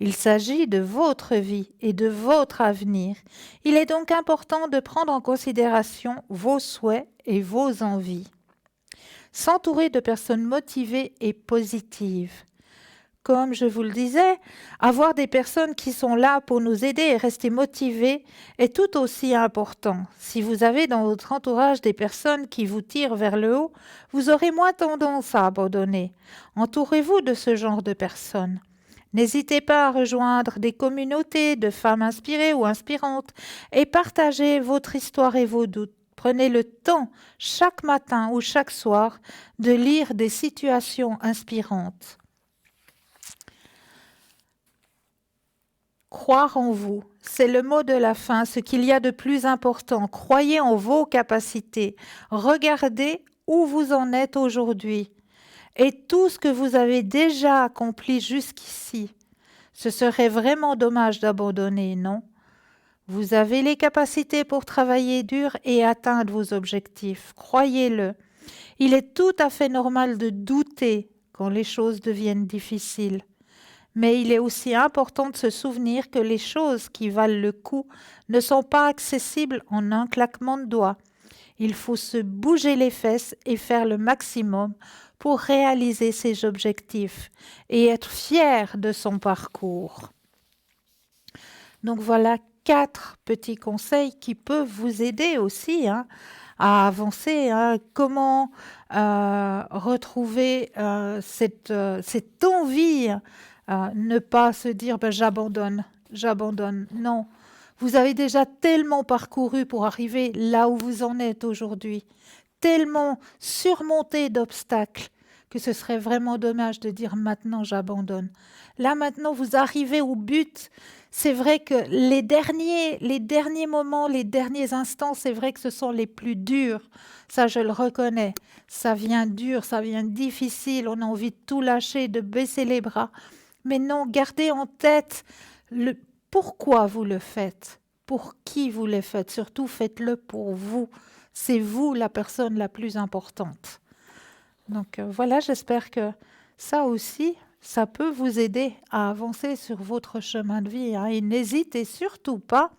Il s'agit de votre vie et de votre avenir. Il est donc important de prendre en considération vos souhaits et vos envies. S'entourer de personnes motivées et positives. Comme je vous le disais, avoir des personnes qui sont là pour nous aider et rester motivés est tout aussi important. Si vous avez dans votre entourage des personnes qui vous tirent vers le haut, vous aurez moins tendance à abandonner. Entourez-vous de ce genre de personnes. N'hésitez pas à rejoindre des communautés de femmes inspirées ou inspirantes et partagez votre histoire et vos doutes. Prenez le temps, chaque matin ou chaque soir, de lire des situations inspirantes. Croire en vous, c'est le mot de la fin, ce qu'il y a de plus important. Croyez en vos capacités. Regardez où vous en êtes aujourd'hui et tout ce que vous avez déjà accompli jusqu'ici. Ce serait vraiment dommage d'abandonner, non? Vous avez les capacités pour travailler dur et atteindre vos objectifs. Croyez-le. Il est tout à fait normal de douter quand les choses deviennent difficiles. Mais il est aussi important de se souvenir que les choses qui valent le coup ne sont pas accessibles en un claquement de doigts. Il faut se bouger les fesses et faire le maximum pour réaliser ses objectifs et être fier de son parcours. Donc voilà 4 petits conseils qui peuvent vous aider aussi à avancer. Comment retrouver cette envie, ne pas se dire j'abandonne. Non, vous avez déjà tellement parcouru pour arriver là où vous en êtes aujourd'hui, tellement surmonté d'obstacles que ce serait vraiment dommage de dire maintenant j'abandonne. Là maintenant vous arrivez au but. C'est vrai que les derniers moments, les derniers instants, c'est vrai que ce sont les plus durs. Ça, je le reconnais. Ça vient dur, ça vient difficile. On a envie de tout lâcher, de baisser les bras. Mais non, gardez en tête le pourquoi vous le faites, pour qui vous le faites. Surtout, faites-le pour vous. C'est vous la personne la plus importante. Donc voilà, j'espère que ça aussi, ça peut vous aider à avancer sur votre chemin de vie. Et n'hésitez surtout pas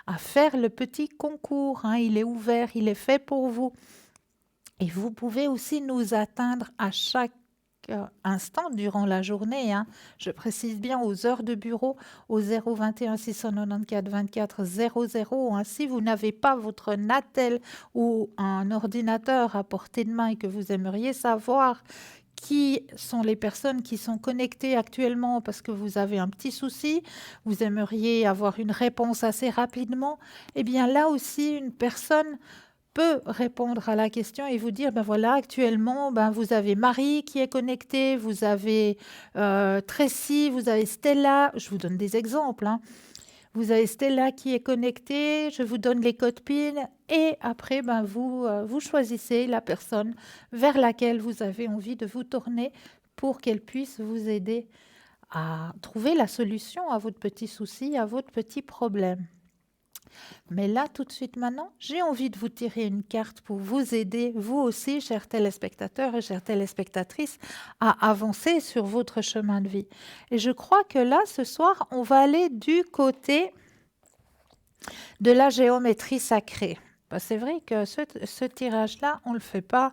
à faire le petit concours. Il est ouvert, il est fait pour vous. Et vous pouvez aussi nous atteindre à chaque instant durant la journée. Je précise bien aux heures de bureau au 021 694 24 00. Si vous n'avez pas votre Natel ou un ordinateur à portée de main et que vous aimeriez savoir qui sont les personnes qui sont connectées actuellement parce que vous avez un petit souci, vous aimeriez avoir une réponse assez rapidement, eh bien là aussi une personne peut répondre à la question et vous dire, ben voilà, actuellement, vous avez Marie qui est connectée, vous avez Tracy, vous avez Stella, je vous donne des exemples. Vous avez Stella qui est connectée, je vous donne les codes PIN et après, vous choisissez la personne vers laquelle vous avez envie de vous tourner pour qu'elle puisse vous aider à trouver la solution à votre petit souci, à votre petit problème. Mais là, tout de suite maintenant, j'ai envie de vous tirer une carte pour vous aider, vous aussi, chers téléspectateurs et chères téléspectatrices, à avancer sur votre chemin de vie. Et je crois que là, ce soir, on va aller du côté de la géométrie sacrée. C'est vrai que ce tirage-là, on ne le fait pas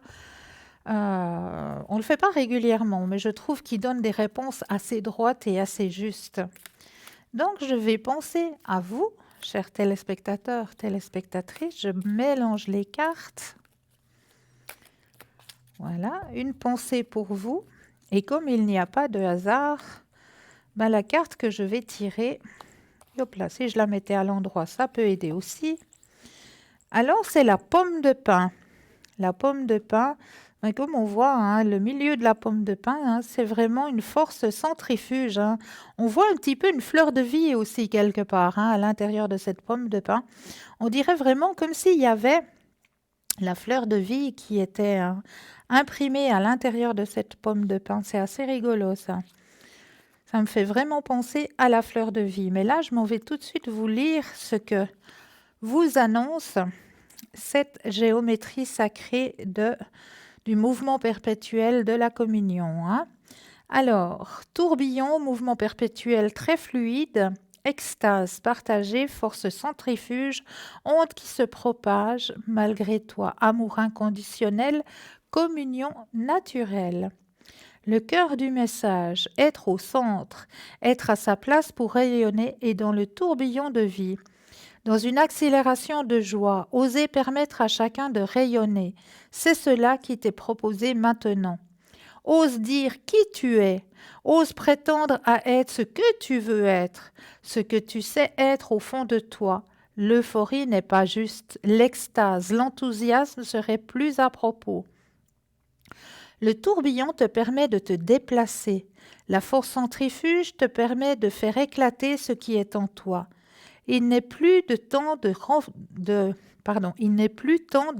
régulièrement, mais je trouve qu'il donne des réponses assez droites et assez justes. Donc, je vais penser à vous, chers téléspectateurs, téléspectatrices. Je mélange les cartes. Voilà, une pensée pour vous. Et comme il n'y a pas de hasard, la carte que je vais tirer, hop là, si je la mettais à l'endroit, ça peut aider aussi. Alors, c'est la pomme de pin. La pomme de pin, comme on voit, hein, le milieu de la pomme de pin, hein, c'est vraiment une force centrifuge. Hein. On voit un petit peu une fleur de vie aussi quelque part hein, à l'intérieur de cette pomme de pin. On dirait vraiment comme s'il y avait la fleur de vie qui était imprimée à l'intérieur de cette pomme de pin. C'est assez rigolo ça. Ça me fait vraiment penser à la fleur de vie. Mais là, je m'en vais tout de suite vous lire ce que vous annonce cette géométrie sacrée du mouvement perpétuel de la communion. Hein. Alors, tourbillon, mouvement perpétuel très fluide, extase partagée, force centrifuge, onde qui se propage, malgré toi, amour inconditionnel, communion naturelle. Le cœur du message, être au centre, être à sa place pour rayonner et dans le tourbillon de vie. Dans une accélération de joie, oser permettre à chacun de rayonner, c'est cela qui t'est proposé maintenant. Ose dire qui tu es, ose prétendre à être ce que tu veux être, ce que tu sais être au fond de toi. L'euphorie n'est pas juste, l'extase, l'enthousiasme serait plus à propos. Le tourbillon te permet de te déplacer, la force centrifuge te permet de faire éclater ce qui est en toi. Il n'est plus temps de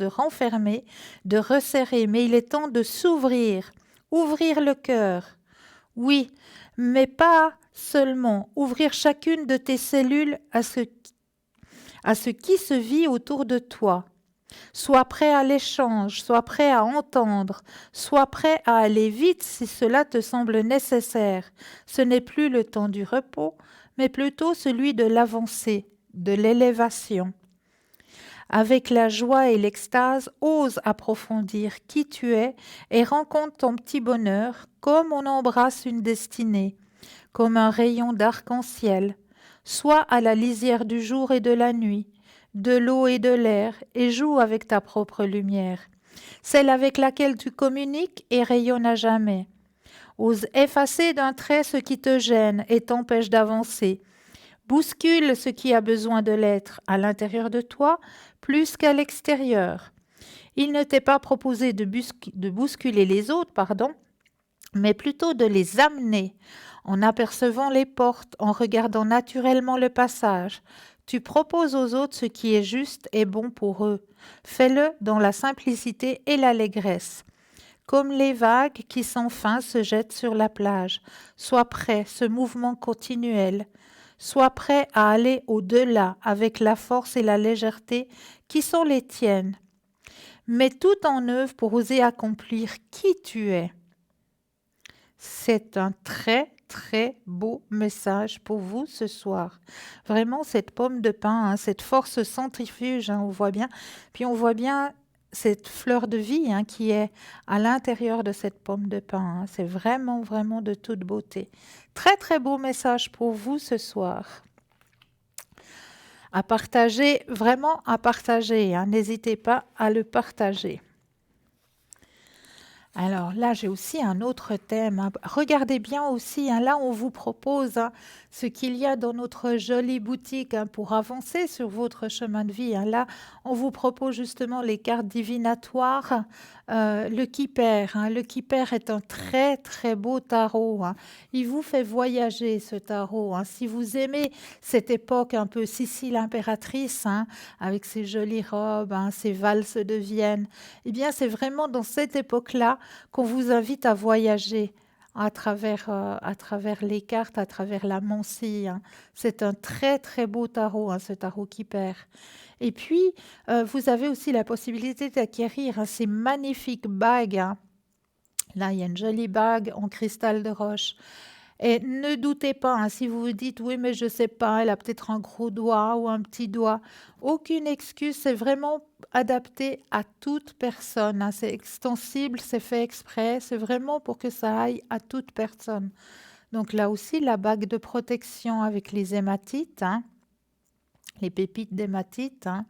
renfermer, de resserrer, mais il est temps de s'ouvrir, ouvrir le cœur. Oui, mais pas seulement ouvrir chacune de tes cellules à ce qui se vit autour de toi. Sois prêt à l'échange, sois prêt à entendre, sois prêt à aller vite si cela te semble nécessaire. Ce n'est plus le temps du repos, mais plutôt celui de l'avancée, de l'élévation. Avec la joie et l'extase, ose approfondir qui tu es et rencontre ton petit bonheur comme on embrasse une destinée, comme un rayon d'arc-en-ciel. Sois à la lisière du jour et de la nuit, de l'eau et de l'air, et joue avec ta propre lumière, celle avec laquelle tu communiques et rayonnes à jamais. Ose effacer d'un trait ce qui te gêne et t'empêche d'avancer. Bouscule ce qui a besoin de l'être à l'intérieur de toi plus qu'à l'extérieur. Il ne t'est pas proposé de bousculer les autres, mais plutôt de les amener en apercevant les portes, en regardant naturellement le passage. Tu proposes aux autres ce qui est juste et bon pour eux. Fais-le dans la simplicité et l'allégresse. Comme les vagues qui sans fin se jettent sur la plage. Sois prêt, ce mouvement continuel. Sois prêt à aller au-delà avec la force et la légèreté qui sont les tiennes. Mets tout en œuvre pour oser accomplir qui tu es. C'est un très très beau message pour vous ce soir. Vraiment cette pomme de pin, cette force centrifuge, on voit bien. Puis on voit bien cette fleur de vie qui est à l'intérieur de cette pomme de pin. C'est vraiment vraiment de toute beauté. Très très beau message pour vous ce soir. À partager, vraiment à partager. N'hésitez pas à le partager. Alors là, j'ai aussi un autre thème. Regardez bien aussi, là on vous propose ce qu'il y a dans notre jolie boutique pour avancer sur votre chemin de vie. Là, on vous propose justement les cartes divinatoires, le Kipper. Le Kipper est un très très beau tarot. Il vous fait voyager ce tarot. Si vous aimez cette époque un peu Sicile impératrice, avec ses jolies robes, ses valses de Vienne, eh bien c'est vraiment dans cette époque-là qu'on vous invite à voyager à travers les cartes, à travers la Mancie, hein. C'est un très très beau tarot, hein, ce tarot qui perd. Et puis, vous avez aussi la possibilité d'acquérir, hein, ces magnifiques bagues, hein. Là, il y a une jolie bague en cristal de roche. Et ne doutez pas, hein, si vous vous dites, oui, mais je sais pas, elle a peut-être un gros doigt ou un petit doigt. Aucune excuse, c'est vraiment adapté à toute personne, hein. C'est extensible, c'est fait exprès, c'est vraiment pour que ça aille à toute personne. Donc là aussi, la bague de protection avec les hématites, hein, les pépites d'hématite, hein.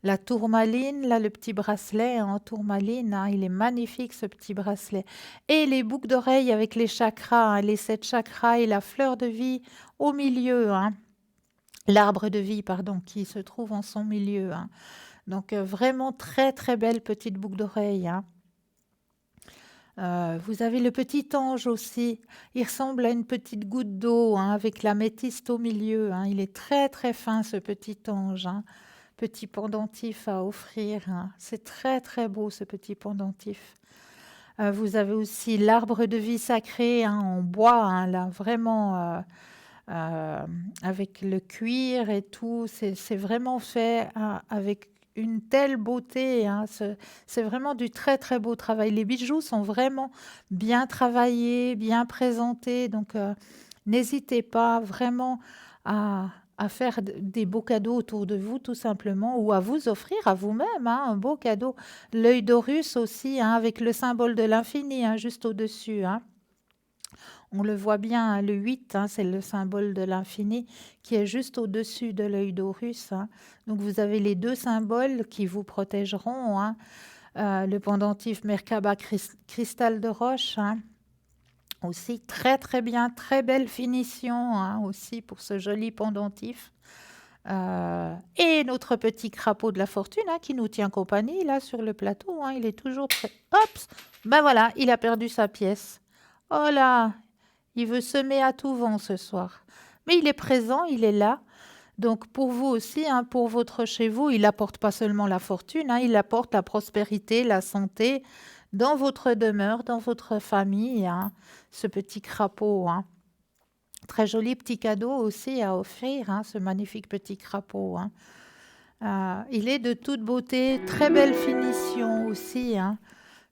La tourmaline, là, le petit bracelet en tourmaline, hein, il est magnifique ce petit bracelet. Et les boucles d'oreilles avec les chakras, hein, les 7 chakras et la fleur de vie au milieu, hein. L'arbre de vie, pardon, qui se trouve en son milieu, hein. Donc vraiment très très belle petite boucle d'oreille, hein. Vous avez le petit ange aussi. Il ressemble à une petite goutte d'eau, hein, avec l'améthyste au milieu, hein. Il est très très fin ce petit ange, hein. Petit pendentif à offrir, hein. C'est très très beau ce petit pendentif. Vous avez aussi l'arbre de vie sacré, hein, en bois, hein, là vraiment avec le cuir et tout. C'est vraiment fait, hein, avec une telle beauté, hein. C'est vraiment du très très beau travail. Les bijoux sont vraiment bien travaillés, bien présentés. Donc n'hésitez pas vraiment à faire des beaux cadeaux autour de vous, tout simplement, ou à vous offrir à vous-même, hein, un beau cadeau. L'œil d'Horus aussi, hein, avec le symbole de l'infini, hein, juste au-dessus, hein. On le voit bien, hein, le 8, hein, c'est le symbole de l'infini qui est juste au-dessus de l'œil d'Horus, hein. Donc vous avez les deux symboles qui vous protégeront, hein. Le pendentif Merkaba cristal de roche, hein. Aussi très très bien, très belle finition, hein, aussi pour ce joli pendentif. Et notre petit crapaud de la fortune, hein, qui nous tient compagnie là sur le plateau, hein, il est toujours très... Hop, ben voilà, il a perdu sa pièce. Oh là, il veut semer à tout vent ce soir. Mais il est présent, il est là. Donc pour vous aussi, hein, pour votre chez vous, il apporte pas seulement la fortune, hein, il apporte la prospérité, la santé dans votre demeure, dans votre famille, hein, ce petit crapaud, hein. Très joli petit cadeau aussi à offrir, hein, ce magnifique petit crapaud, hein. Il est de toute beauté, très belle finition aussi, hein,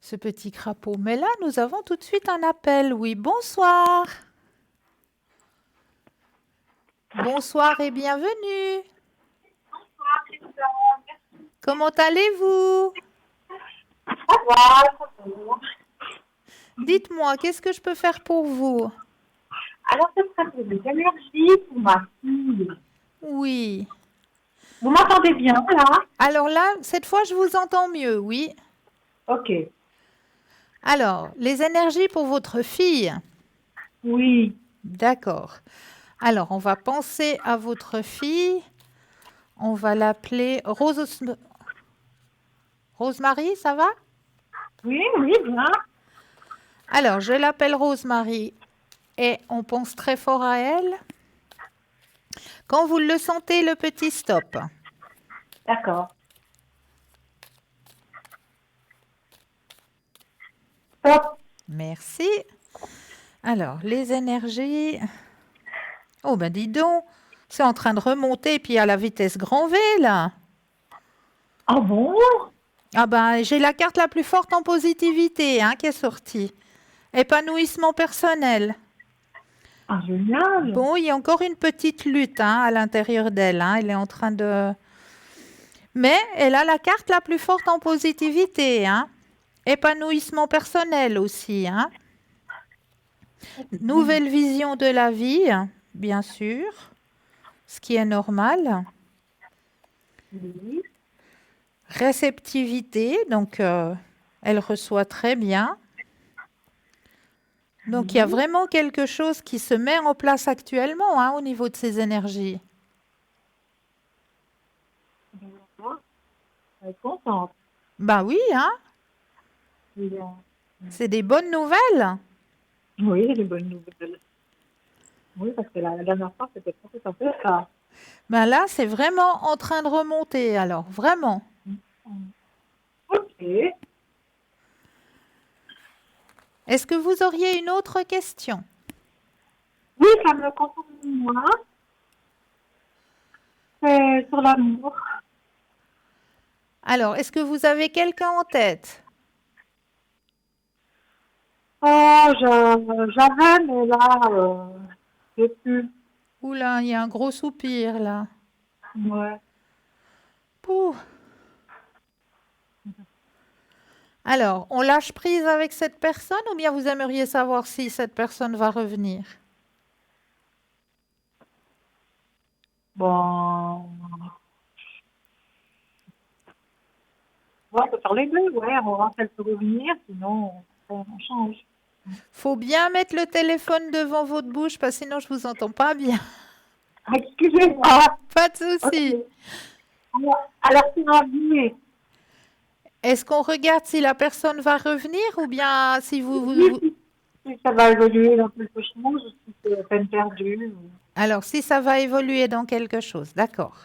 ce petit crapaud. Mais là, nous avons tout de suite un appel. Oui, bonsoir. Bonsoir et bienvenue. Comment allez-vous? Dites-moi, qu'est-ce que je peux faire pour vous? Alors, ce serait pour des allergies pour ma fille. Oui. Vous m'entendez bien, là? Alors là, cette fois, je vous entends mieux, oui. Ok. Alors, les énergies pour votre fille. Oui. D'accord. Alors, on va penser à votre fille. On va l'appeler Rosemary, ça va? Oui, bien. Alors, je l'appelle Rosemary et on pense très fort à elle. Quand vous le sentez, le petit stop. D'accord. Stop. Merci. Alors, les énergies. Oh, ben dis donc, c'est en train de remonter, puis à la vitesse grand V, là. Ah bon? Ah ben, j'ai la carte la plus forte en positivité, hein, qui est sortie. Épanouissement personnel. Ah, génial. Bon, il y a encore une petite lutte, hein, à l'intérieur d'elle, hein. Elle est en train de... Mais elle a la carte la plus forte en positivité, hein. Épanouissement personnel aussi, hein. Nouvelle vision de la vie, bien sûr, ce qui est normal. Oui. Réceptivité, donc elle reçoit très bien. Donc il y a vraiment quelque chose qui se met en place actuellement, hein, au niveau de ses énergies. Elle est contente. Ben oui, hein, Oui, c'est des bonnes nouvelles. oui, c'est des bonnes nouvelles. Oui, parce que la dernière fois, c'était pas tout à fait ça. Ben là, c'est vraiment en train de remonter, alors, vraiment. Ok. Est-ce que vous auriez une autre question? Oui, ça me concerne moi. C'est sur l'amour. Alors, est-ce que vous avez quelqu'un en tête? Oh, j'avais, mais là, j'ai plus. Oula, il y a un gros soupir là. Ouais. Pouh. Alors, on lâche prise avec cette personne ou bien vous aimeriez savoir si cette personne va revenir? Bon, ouais, on peut faire les deux, ouais, on va voir si elle peut revenir, sinon, on change. Faut bien mettre le téléphone devant votre bouche parce que sinon je vous entends pas bien. Ah, excusez-moi. Pas de Ok. souci. Alors, c'est envie. Est-ce qu'on regarde si la personne va revenir ou bien si Oui, si ça va évoluer dans quelque chose, ou si c'est peine perdue. Alors, si ça va évoluer dans quelque chose, d'accord.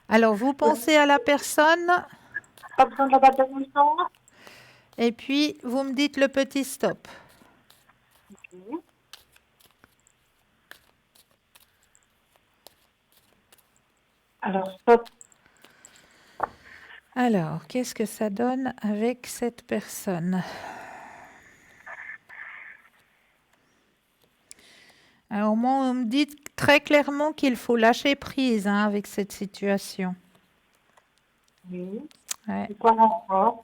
Alors, vous pensez à la personne Pas besoin de la date de naissance. et puis vous me dites le petit stop. Ok. Alors, stop. Alors, qu'est-ce que ça donne avec cette personne? Alors, moi, on me dit très clairement qu'il faut lâcher prise hein, avec cette situation. Oui. Ouais. C'est quoi l'enfant?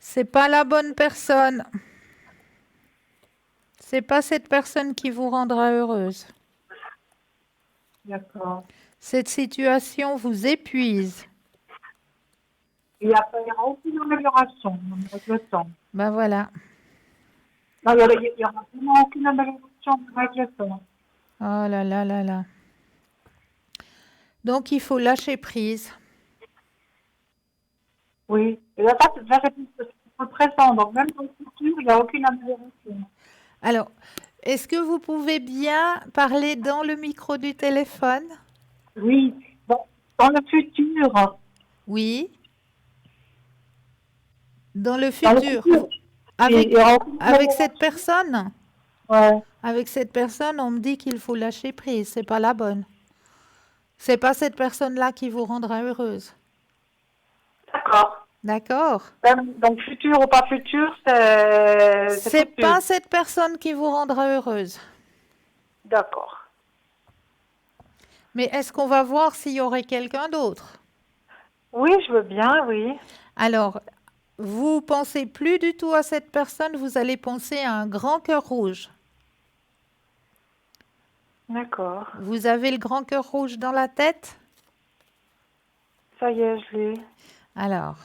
C'est pas la bonne personne. C'est pas cette personne qui vous rendra heureuse. D'accord. Cette situation vous épuise. Il n'y aura aucune amélioration avec le temps. Ben voilà. Non, il y aura vraiment aucune amélioration avec le temps. Oh là là là là. Donc, il faut lâcher prise. Oui. Et là, ça c'est plus le présent. Donc, même dans le futur, il n'y a aucune amélioration. Alors, est-ce que vous pouvez bien parler dans le micro du téléphone? Oui. Bon, dans le futur, Oui. Dans le dans le futur. futur, il y Avec, aura aucune avec cette amélioration. personne? Ouais. Avec cette personne, on me dit qu'il faut lâcher prise. C'est pas la bonne. C'est pas cette personne-là qui vous rendra heureuse. D'accord. D'accord? Donc, futur ou pas futur, c'est C'est foutu. pas cette personne qui vous rendra heureuse. D'accord. Mais est-ce qu'on va voir s'il y aurait quelqu'un d'autre? Oui, je veux bien, oui. Alors, vous pensez plus du tout à cette personne, vous allez penser à un grand cœur rouge. D'accord. Vous avez le grand cœur rouge dans la tête? Ça y est, je l'ai. Alors,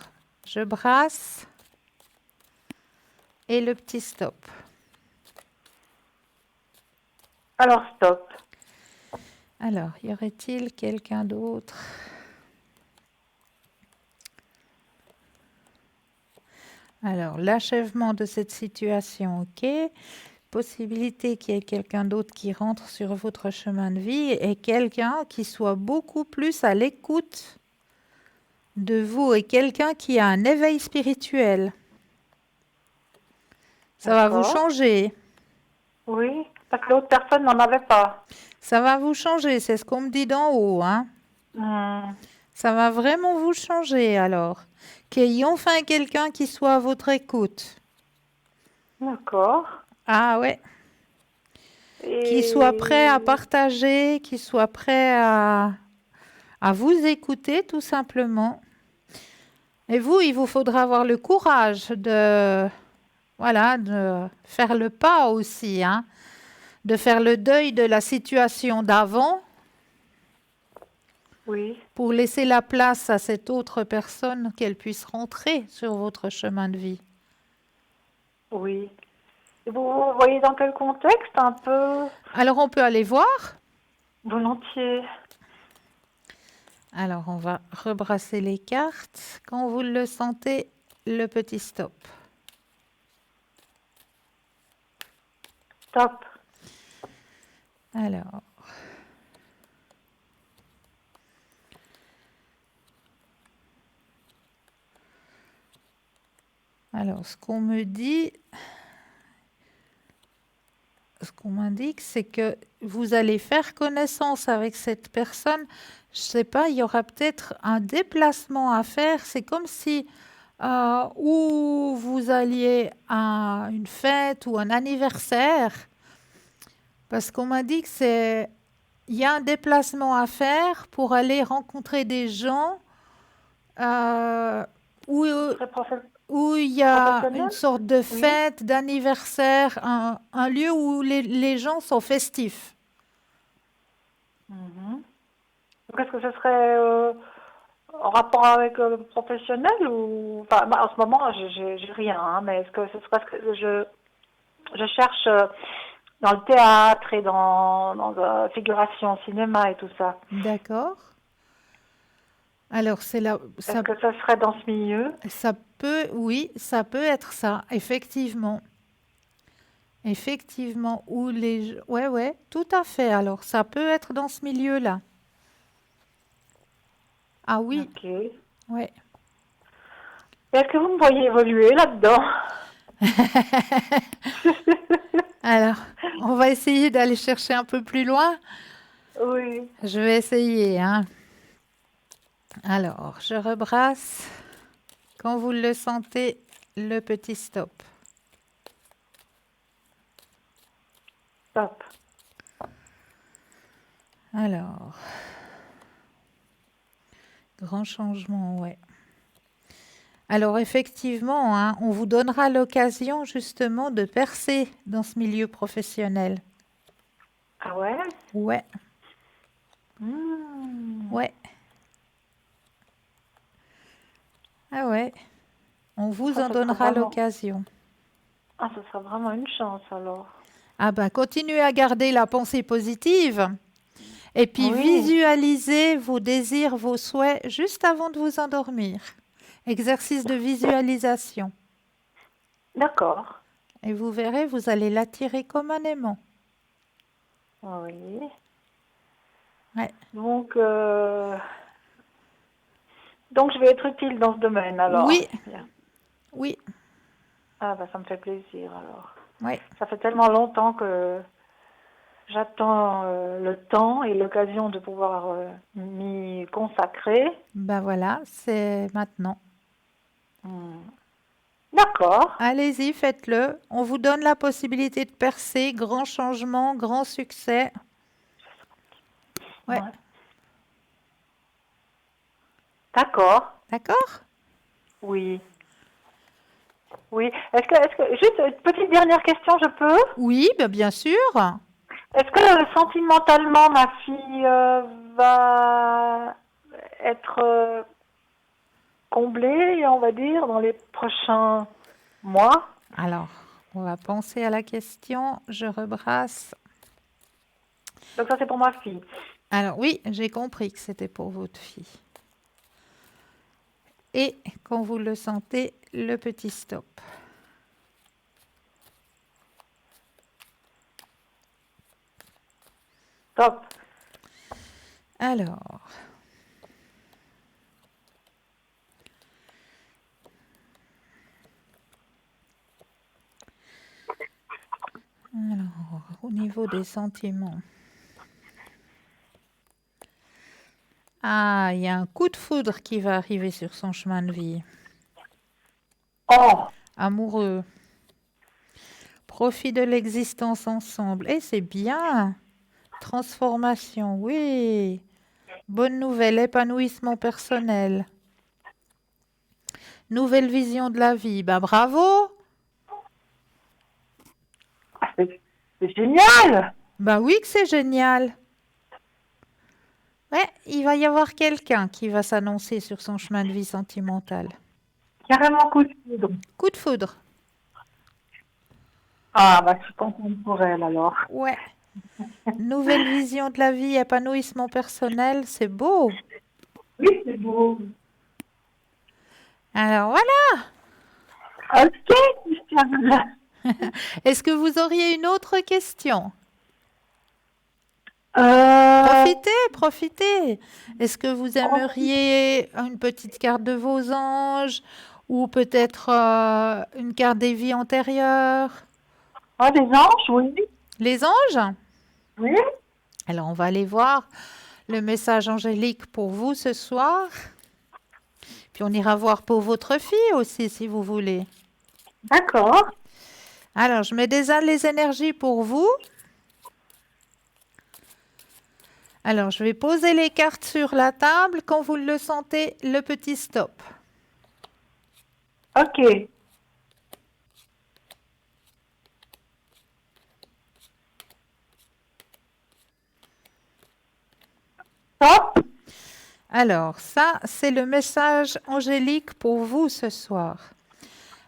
je brasse et le petit stop. Alors, stop. Alors, y aurait-il quelqu'un d'autre? Alors, l'achèvement de cette situation, ok. Possibilité qu'il y ait quelqu'un d'autre qui rentre sur votre chemin de vie et quelqu'un qui soit beaucoup plus à l'écoute de vous et quelqu'un qui a un éveil spirituel. Ça va vous D'accord. changer. Oui, parce que l'autre personne n'en avait pas. Ça va vous changer, c'est ce qu'on me dit d'en haut, hein. Hmm. Ça va vraiment vous changer alors. Qu'il y ait enfin quelqu'un qui soit à votre écoute. D'accord. Ah ouais. Qui soit prêt à Et partager, qui soit prêt à vous écouter tout simplement. Et vous, il vous faudra avoir le courage de, voilà, de faire le pas aussi, hein, de faire le deuil de la situation d'avant oui, pour laisser la place à cette autre personne qu'elle puisse rentrer sur votre chemin de vie. oui. Et vous voyez dans quel contexte un peu Alors on peut aller voir. volontiers? Alors on va rebrasser les cartes. Quand vous le sentez, le petit stop. Stop. Alors, Alors, ce qu'on me dit, ce qu'on m'indique, c'est que vous allez faire connaissance avec cette personne. Je ne sais pas, il y aura peut-être un déplacement à faire. C'est comme si ou vous alliez à une fête ou un anniversaire, parce qu'on m'a dit que il y a un déplacement à faire pour aller rencontrer des gens euh, où, Très où il y a une professionnel? sorte de Oui. fête, d'anniversaire, un lieu où les gens sont festifs. Mhm. Donc, est-ce que ce serait en rapport avec le professionnel ou... Enfin, en ce moment, j'ai rien, hein, mais est-ce que ce serait... Je cherche dans le théâtre et dans la figuration, cinéma et tout ça. D'accord. Alors, Est-ce que ça serait dans ce milieu? ça peut, oui, ça peut être ça, effectivement. Effectivement, ouais, ouais, tout à fait. Alors, ça peut être dans ce milieu-là. Ah oui, Ok. Et ouais. est-ce que vous me voyez évoluer là-dedans? Alors, on va essayer d'aller chercher un peu plus loin. Oui. Je vais essayer, hein. Alors, je rebrasse. Quand vous le sentez, le petit stop. Top. Alors, grand changement, ouais. Alors, effectivement, hein, on vous donnera l'occasion justement de percer dans ce milieu professionnel. Ah ouais? Ouais, Hmm. ouais. Ah ouais, on vous Ça en sera donnera vraiment... l'occasion. Ah, ça sera vraiment une chance alors. Ah ben, continuez à garder la pensée positive et puis Oui. visualisez vos désirs, vos souhaits juste avant de vous endormir. Exercice de visualisation. D'accord. Et vous verrez, vous allez l'attirer comme un aimant. Oui. Ouais. Donc, donc je vais être utile dans ce domaine alors. Oui, Bien. oui, Ah bah ça me fait plaisir alors. oui. Ça fait tellement longtemps que j'attends le temps et l'occasion de pouvoir m'y consacrer. Ben voilà, c'est maintenant. Hmm. D'accord. Allez-y, faites-le. On vous donne la possibilité de percer. Grand changement, grand succès. Ouais, Ouais. D'accord. d'accord? Oui. Oui. Juste une petite dernière question, je peux? Oui, ben bien sûr. Est-ce que sentimentalement ma fille va être comblée, on va dire, dans les prochains mois? Alors, on va penser à la question. Je rebrasse. Donc ça c'est pour ma fille. Alors oui, j'ai compris que c'était pour votre fille. Et quand vous le sentez, le petit stop. Top. Alors, au niveau des sentiments. Ah, il y a un coup de foudre qui va arriver sur son chemin de vie. Oh, Amoureux. Profit de l'existence ensemble. Et c'est bien. Transformation, oui. Bonne nouvelle, épanouissement personnel. Nouvelle vision de la vie. Bah bravo. c'est génial. Bah oui que c'est génial. Ouais, il va y avoir quelqu'un qui va s'annoncer sur son chemin de vie sentimental. Carrément coup de foudre. Coup de foudre. Ah, bah je suis contente pour elle alors. Ouais. Nouvelle vision de la vie, épanouissement personnel, c'est beau. Oui, c'est beau. Alors voilà. Ok, Christiane. Est-ce que vous auriez une autre question? Euh, Profitez, profitez. Est-ce que vous aimeriez une petite carte de vos anges ou peut-être une carte des vies antérieures. Ah, des anges, oui. Les anges? Oui. Alors, on va aller voir le message angélique pour vous ce soir. Puis on ira voir pour votre fille aussi, si vous voulez. D'accord. Alors, je mets déjà les énergies pour vous. Alors, je vais poser les cartes sur la table. Quand vous le sentez, le petit stop. Ok. Stop. Alors, ça, c'est le message angélique pour vous ce soir.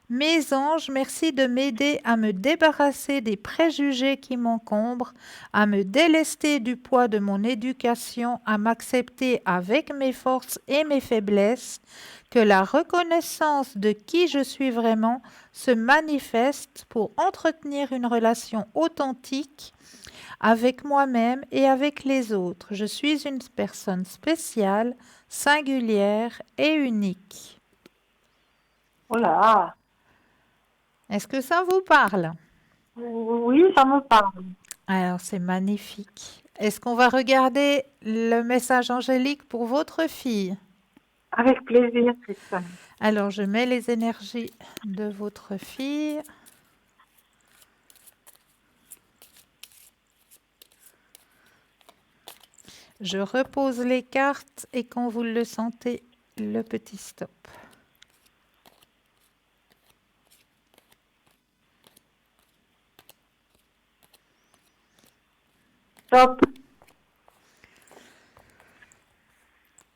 Mes anges, merci de m'aider à me débarrasser des préjugés qui m'encombrent, à me délester du poids de mon éducation, à m'accepter avec mes forces et mes faiblesses, que la reconnaissance de qui je suis vraiment se manifeste pour entretenir une relation authentique avec moi-même et avec les autres. Je suis une personne spéciale, singulière et unique. Oh là. Est-ce que ça vous parle? Oui, ça me parle. Alors, c'est magnifique. Est-ce qu'on va regarder le message angélique pour votre fille? Avec plaisir, Christine. Alors, je mets les énergies de votre fille. Je repose les cartes et quand vous le sentez, le petit stop. Stop.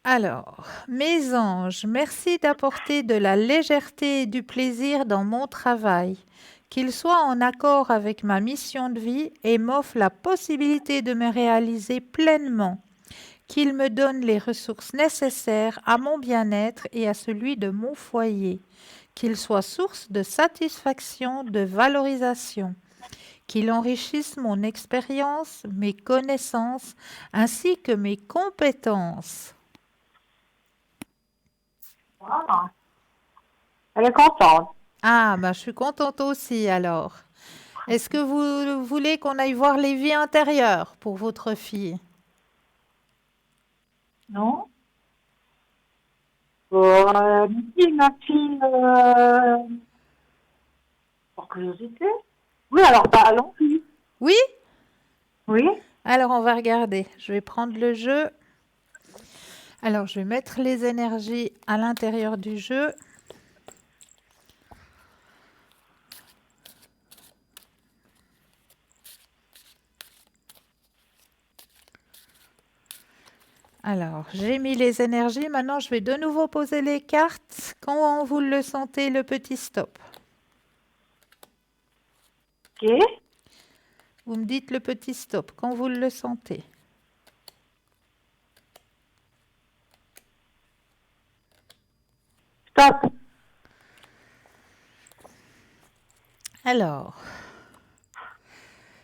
Alors, mes anges, merci d'apporter de la légèreté et du plaisir dans mon travail, qu'il soit en accord avec ma mission de vie et m'offre la possibilité de me réaliser pleinement, qu'il me donne les ressources nécessaires à mon bien-être et à celui de mon foyer, qu'il soit source de satisfaction, de valorisation, qu'il enrichisse mon expérience, mes connaissances ainsi que mes compétences. Ah. Elle est contente. Ah, ben, je suis contente aussi alors. Est-ce que vous voulez qu'on aille voir les vies intérieures pour votre fille? Non? Ma fille, par curiosité. Oui, alors, bah, allons-y. Oui? Oui. Alors on va regarder. Je vais prendre le jeu. Alors je vais mettre les énergies à l'intérieur du jeu. Alors, j'ai mis les énergies. Maintenant, je vais de nouveau poser les cartes. Quand vous le sentez, le petit stop. Ok. Vous me dites le petit stop quand vous le sentez. Stop. Alors,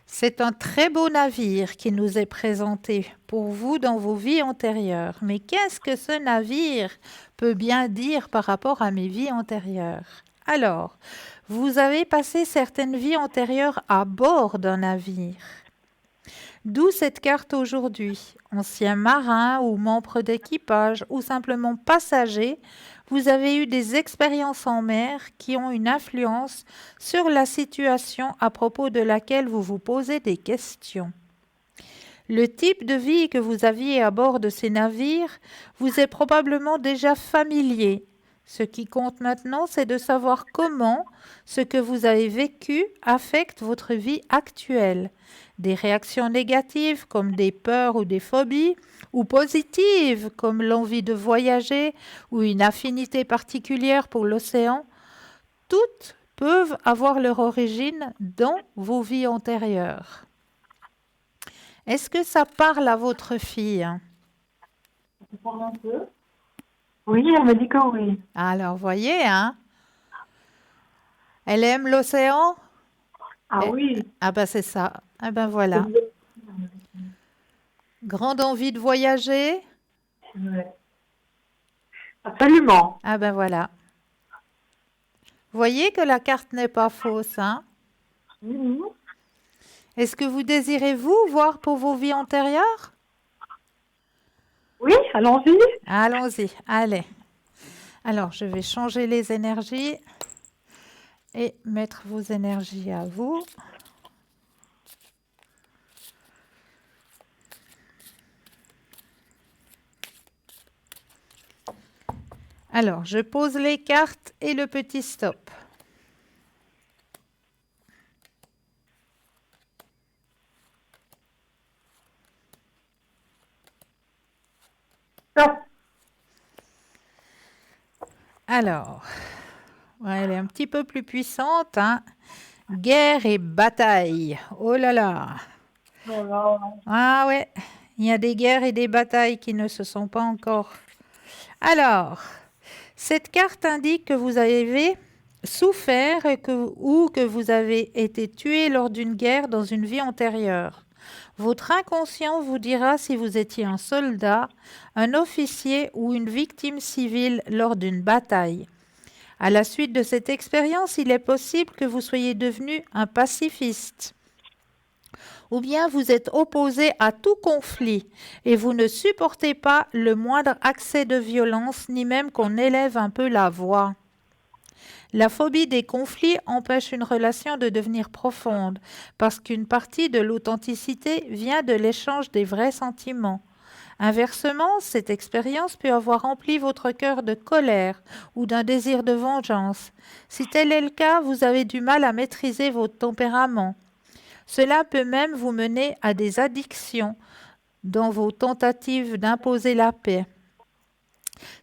c'est un très beau navire qui nous est présenté pour vous dans vos vies antérieures. Mais qu'est-ce que ce navire peut bien dire par rapport à mes vies antérieures? Alors, vous avez passé certaines vies antérieures à bord d'un navire. D'où cette carte aujourd'hui. Ancien marin ou membre d'équipage ou simplement passager, vous avez eu des expériences en mer qui ont une influence sur la situation à propos de laquelle vous vous posez des questions. Le type de vie que vous aviez à bord de ces navires vous est probablement déjà familier. Ce qui compte maintenant, c'est de savoir comment ce que vous avez vécu affecte votre vie actuelle. Des réactions négatives comme des peurs ou des phobies, ou positives comme l'envie de voyager ou une affinité particulière pour l'océan, toutes peuvent avoir leur origine dans vos vies antérieures. Est-ce que ça parle à votre fille? Oui, elle me dit que oui. Alors, voyez, hein? Elle aime l'océan? Ah oui. Ah ben c'est ça. Ah ben voilà. Grande envie de voyager? Ouais. Absolument. Ah ben voilà. Voyez que la carte n'est pas fausse, hein? Mhm. Est-ce que vous désirez, vous, voir pour vos vies antérieures? Oui, allons-y. Allons-y, allez. Alors, je vais changer les énergies et mettre vos énergies à vous. Alors, je pose les cartes et le petit stop. Stop. Alors, ouais, elle est un petit peu plus puissante, hein. Guerre et bataille. Oh là là. Voilà. Ah ouais, il y a des guerres et des batailles qui ne se sont pas encore. Alors, cette carte indique que vous avez souffert ou que vous avez été tué lors d'une guerre dans une vie antérieure. Votre inconscient vous dira si vous étiez un soldat, un officier ou une victime civile lors d'une bataille. À la suite de cette expérience, il est possible que vous soyez devenu un pacifiste. Ou bien vous êtes opposé à tout conflit et vous ne supportez pas le moindre accès de violence, ni même qu'on élève un peu la voix. La phobie des conflits empêche une relation de devenir profonde, parce qu'une partie de l'authenticité vient de l'échange des vrais sentiments. Inversement, cette expérience peut avoir rempli votre cœur de colère ou d'un désir de vengeance. Si tel est le cas, vous avez du mal à maîtriser votre tempérament. Cela peut même vous mener à des addictions dans vos tentatives d'imposer la paix.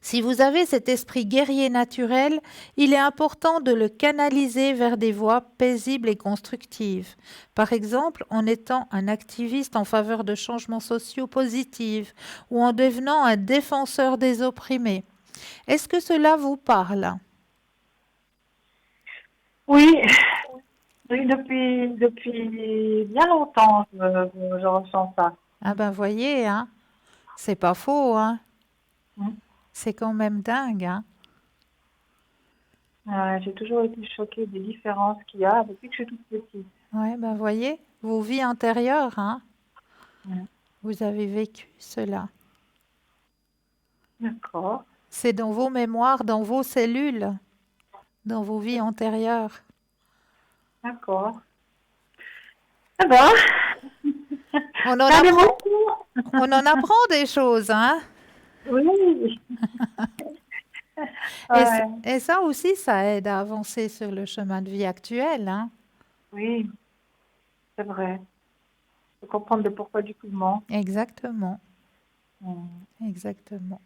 Si vous avez cet esprit guerrier naturel, il est important de le canaliser vers des voies paisibles et constructives. Par exemple, en étant un activiste en faveur de changements sociaux positifs ou en devenant un défenseur des opprimés. Est-ce que cela vous parle? Oui, oui, depuis bien longtemps, je ressens ça. Ah ben voyez, hein, c'est pas faux, hein. Mm. C'est quand même dingue, hein. J'ai toujours été choquée des différences qu'il y a depuis que je suis toute petite. Ouais, ben voyez, vos vies antérieures, hein, Mm. vous avez vécu cela. D'accord, C'est dans vos mémoires, dans vos cellules, dans vos vies antérieures. d'accord. Ah ben, On en ça apprend, beaucoup. on en apprend des choses, hein. Oui. Et, Ouais, et ça aussi, ça aide à avancer sur le chemin de vie actuel, hein. oui, c'est vrai. Faut comprendre le pourquoi du comment. Exactement, Mm. exactement.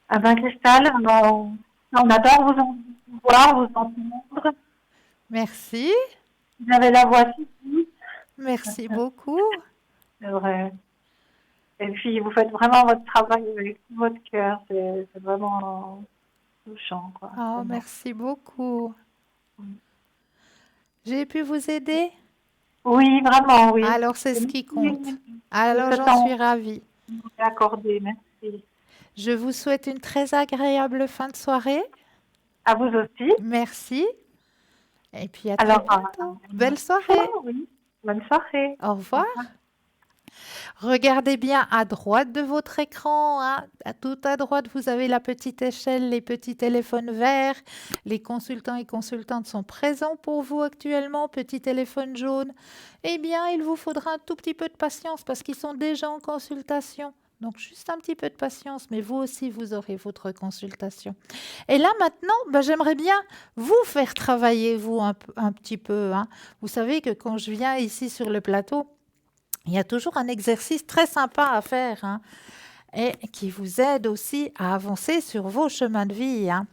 Ah ben, Cristal, on adore vous voir, vous entendre. Merci, Vous avez la voix si douce, merci beaucoup. c'est vrai. Et puis, vous faites vraiment votre travail avec tout votre cœur. C'est vraiment touchant, quoi. Oh, Vraiment. merci beaucoup. J'ai pu vous aider? Oui, vraiment, oui. Alors, c'est ce qui compte. Merci de Alors, ce j'en suis temps ravie. que vous m'avez accordé. Merci. Je vous souhaite une très agréable fin de soirée. À vous aussi. Merci. Et puis à très Alors, bientôt. Belle oh, soirée. oui. Bonne soirée. Au Au revoir. revoir. Regardez bien à droite de votre écran, hein. Tout à droite, vous avez la petite échelle, les petits téléphones verts. Les consultants et consultantes sont présents pour vous actuellement. Petit téléphone jaune. Eh bien, il vous faudra un tout petit peu de patience parce qu'ils sont déjà en consultation. Donc, juste un petit peu de patience, mais vous aussi, vous aurez votre consultation. Et là, maintenant, j'aimerais bien vous faire travailler, vous, un petit peu, hein. Vous savez que quand je viens ici sur le plateau, il y a toujours un exercice très sympa à faire, hein, et qui vous aide aussi à avancer sur vos chemins de vie, hein.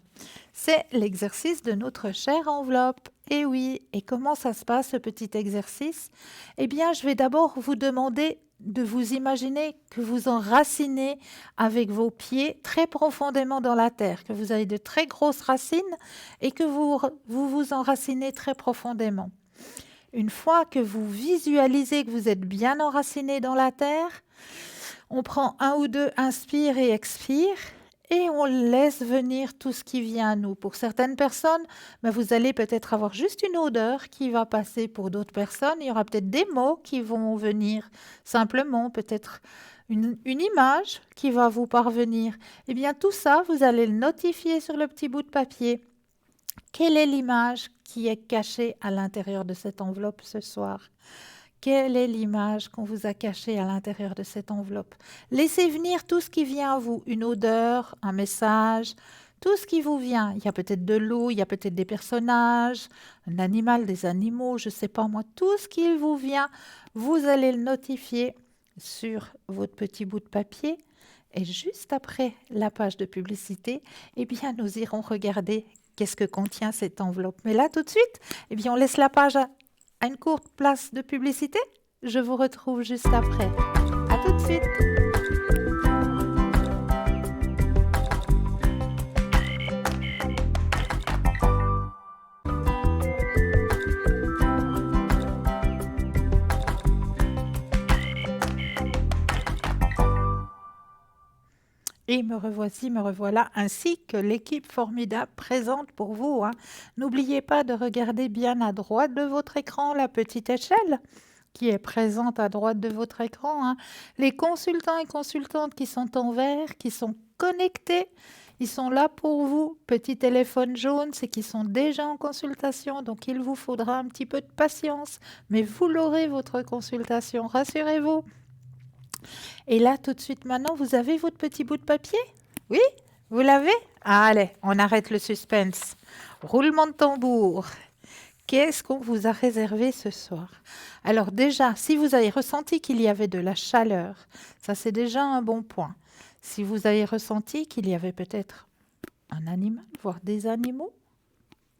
C'est l'exercice de notre chère enveloppe. Et oui, et comment ça se passe ce petit exercice? Eh bien, je vais d'abord vous demander de vous imaginer que vous enracinez avec vos pieds très profondément dans la terre, que vous avez de très grosses racines et que vous enracinez très profondément. Une fois que vous visualisez que vous êtes bien enraciné dans la terre, on prend un ou deux inspire et expire et on laisse venir tout ce qui vient à nous. Pour certaines personnes, ben, vous allez peut-être avoir juste une odeur qui va passer. Pour d'autres personnes, il y aura peut-être des mots qui vont venir simplement, peut-être une image qui va vous parvenir. Eh bien, tout ça, vous allez le notifier sur le petit bout de papier. Quelle est l'image qui est cachée à l'intérieur de cette enveloppe ce soir? Quelle est l'image qu'on vous a cachée à l'intérieur de cette enveloppe? Laissez venir tout ce qui vient à vous, une odeur, un message, tout ce qui vous vient. Il y a peut-être de l'eau, il y a peut-être des personnages, un animal, des animaux, je ne sais pas moi, tout ce qui vous vient, vous allez le notifier sur votre petit bout de papier. Et juste après la page de publicité, eh bien, nous irons regarder qu'est-ce que contient cette enveloppe. Mais là, tout de suite, eh bien, on laisse la page à une courte place de publicité. Je vous retrouve juste après. À tout de suite. Et me revoici, me revoilà, ainsi que l'équipe formidable présente pour vous. N'oubliez pas de regarder bien à droite de votre écran la petite échelle qui est présente à droite de votre écran. Les consultants et consultantes qui sont en vert, qui sont connectés, ils sont là pour vous. Petit téléphone jaune, c'est qu'ils sont déjà en consultation, donc il vous faudra un petit peu de patience, mais vous l'aurez votre consultation, rassurez-vous. Et là, tout de suite, maintenant, vous avez votre petit bout de papier? Oui? Vous l'avez? Allez, on arrête le suspense. Roulement de tambour. Qu'est-ce qu'on vous a réservé ce soir? Alors déjà, si vous avez ressenti qu'il y avait de la chaleur, ça c'est déjà un bon point. Si vous avez ressenti qu'il y avait peut-être un animal, voire des animaux,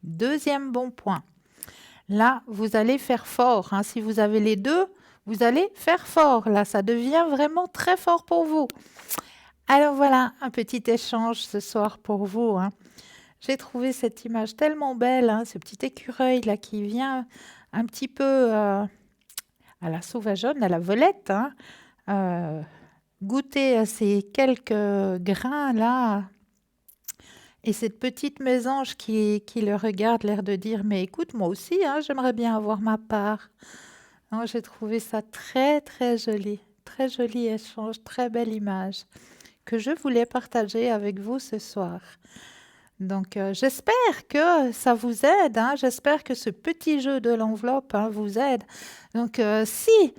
deuxième bon point. Là, vous allez faire fort. Si vous avez les deux, vous allez faire fort. Là, ça devient vraiment très fort pour vous. Alors voilà, un petit échange ce soir pour vous. J'ai trouvé cette image tellement belle, ce petit écureuil là qui vient un petit peu à la sauvageonne, à la volette, goûter à ces quelques grains là. Et cette petite mésange qui le regarde, l'air de dire, mais écoute, moi aussi, j'aimerais bien avoir ma part. J'ai trouvé ça très, très joli échange, très belle image que je voulais partager avec vous ce soir. Donc, j'espère que ça vous aide, j'espère que ce petit jeu de l'enveloppe vous aide. Donc, si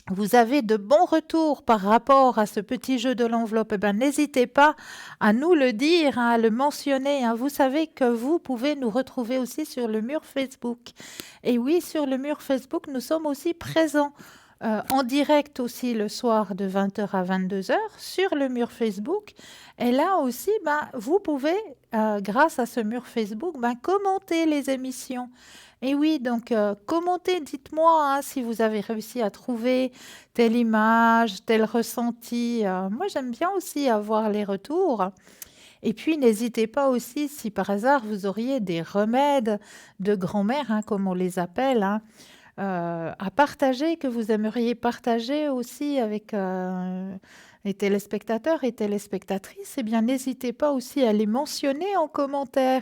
vous avez de bons retours par rapport à ce petit jeu de l'enveloppe, n'hésitez pas à nous le dire, à le mentionner. Vous savez que vous pouvez nous retrouver aussi sur le mur Facebook. Et oui, sur le mur Facebook, nous sommes aussi présents en direct aussi le soir de 20h à 22h sur le mur Facebook. Et là aussi, vous pouvez, grâce à ce mur Facebook, commenter les émissions. Et oui, donc commentez, dites-moi si vous avez réussi à trouver telle image, tel ressenti. Moi, j'aime bien aussi avoir les retours. Et puis, n'hésitez pas aussi, si par hasard vous auriez des remèdes de grand-mère, comme on les appelle, à partager, que vous aimeriez partager aussi avec les téléspectateurs et téléspectatrices, eh bien, n'hésitez pas aussi à les mentionner en commentaire.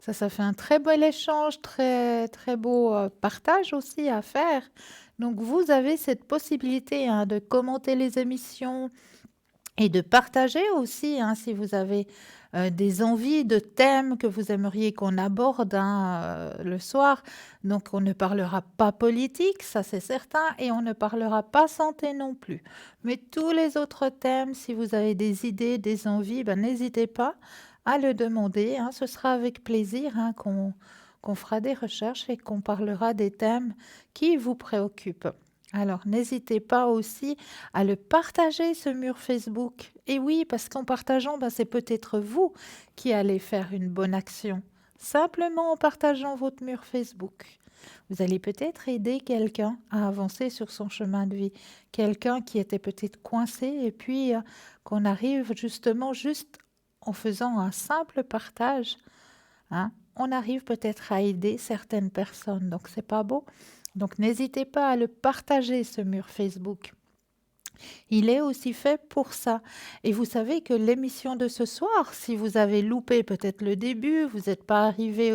Ça fait un très bel échange, très, très beau partage aussi à faire. Donc, vous avez cette possibilité de commenter les émissions et de partager aussi, si vous avez des envies de thèmes que vous aimeriez qu'on aborde le soir. Donc, on ne parlera pas politique, ça c'est certain, et on ne parlera pas santé non plus. Mais tous les autres thèmes, si vous avez des idées, des envies, n'hésitez pas à le demander. Ce sera avec plaisir qu'on fera des recherches et qu'on parlera des thèmes qui vous préoccupent. Alors, n'hésitez pas aussi à le partager, ce mur Facebook. Et oui, parce qu'en partageant, c'est peut-être vous qui allez faire une bonne action. Simplement en partageant votre mur Facebook. Vous allez peut-être aider quelqu'un à avancer sur son chemin de vie. Quelqu'un qui était peut-être coincé et puis qu'on arrive justement juste en faisant un simple partage. On arrive peut-être à aider certaines personnes. Donc, c'est pas beau. Donc, n'hésitez pas à le partager, ce mur Facebook. Il est aussi fait pour ça. Et vous savez que l'émission de ce soir, si vous avez loupé peut-être le début, vous n'êtes pas arrivé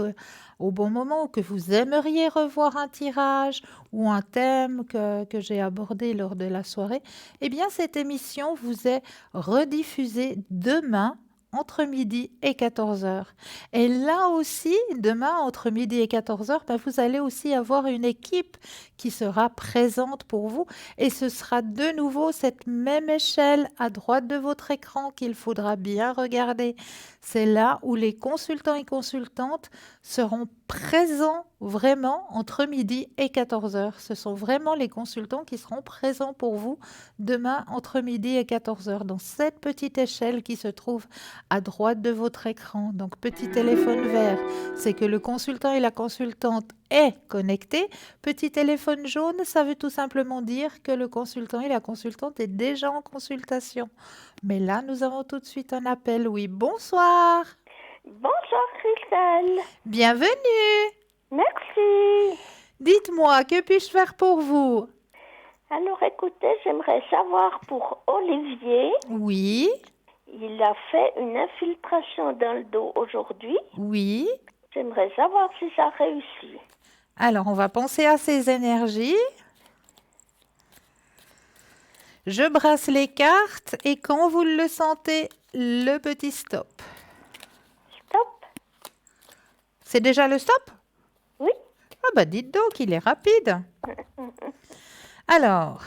au bon moment, ou que vous aimeriez revoir un tirage ou un thème que j'ai abordé lors de la soirée, eh bien cette émission vous est rediffusée demain entre midi et 14 heures. Et là aussi, demain, entre midi et 14 heures, ben, vous allez aussi avoir une équipe qui sera présente pour vous. Et ce sera de nouveau cette même échelle à droite de votre écran qu'il faudra bien regarder. C'est là où les consultants et consultantes seront présents vraiment entre midi et 14 heures. Ce sont vraiment les consultants qui seront présents pour vous demain entre midi et 14 heures dans cette petite échelle qui se trouve à droite de votre écran. Donc petit téléphone vert, c'est que le consultant et la consultante est connecté. Petit téléphone jaune, ça veut tout simplement dire que le consultant et la consultante est déjà en consultation. Mais là, nous avons tout de suite un appel. Oui, bonsoir. Bonjour Christelle. Bienvenue. Merci. Dites-moi, que puis-je faire pour vous? Alors écoutez, j'aimerais savoir pour Olivier, Oui, il a fait une infiltration dans le dos aujourd'hui. oui. J'aimerais savoir si ça réussit. Alors, on va penser à ces énergies. Je brasse les cartes et quand vous le sentez, le petit stop. Stop. C'est déjà le stop? Oui. Ah bah dites donc, il est rapide. Alors,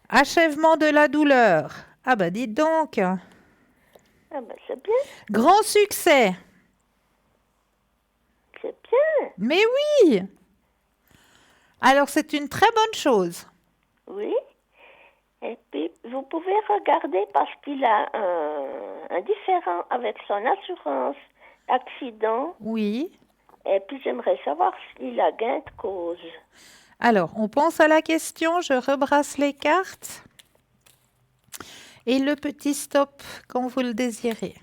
achèvement de la douleur. Ah bah dites donc. Ah ben c'est bien. Grand succès. C'est bien. Mais oui. Alors c'est une très bonne chose. Oui. Et puis vous pouvez regarder parce qu'il a un différend avec son assurance accident. Oui. Et puis j'aimerais savoir s'il a gain de cause. Alors, on pense à la question, je rebrasse les cartes. Et le petit stop quand vous le désirez.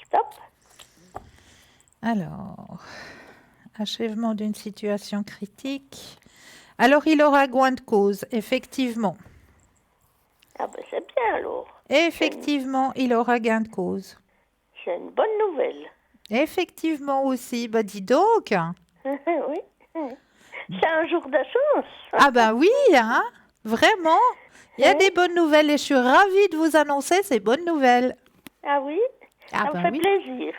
Stop. Alors, achèvement d'une situation critique. Alors, il aura gain de cause, effectivement. Ah ben c'est bien alors. Effectivement, il aura gain de cause. C'est une bonne nouvelle. Effectivement aussi, bah dis donc. Oui. C'est un jour de chance. Ah bah oui, hein, vraiment. Il y a des bonnes nouvelles et je suis ravie de vous annoncer ces bonnes nouvelles. Ah oui. Ah Ça bah me fait oui. plaisir.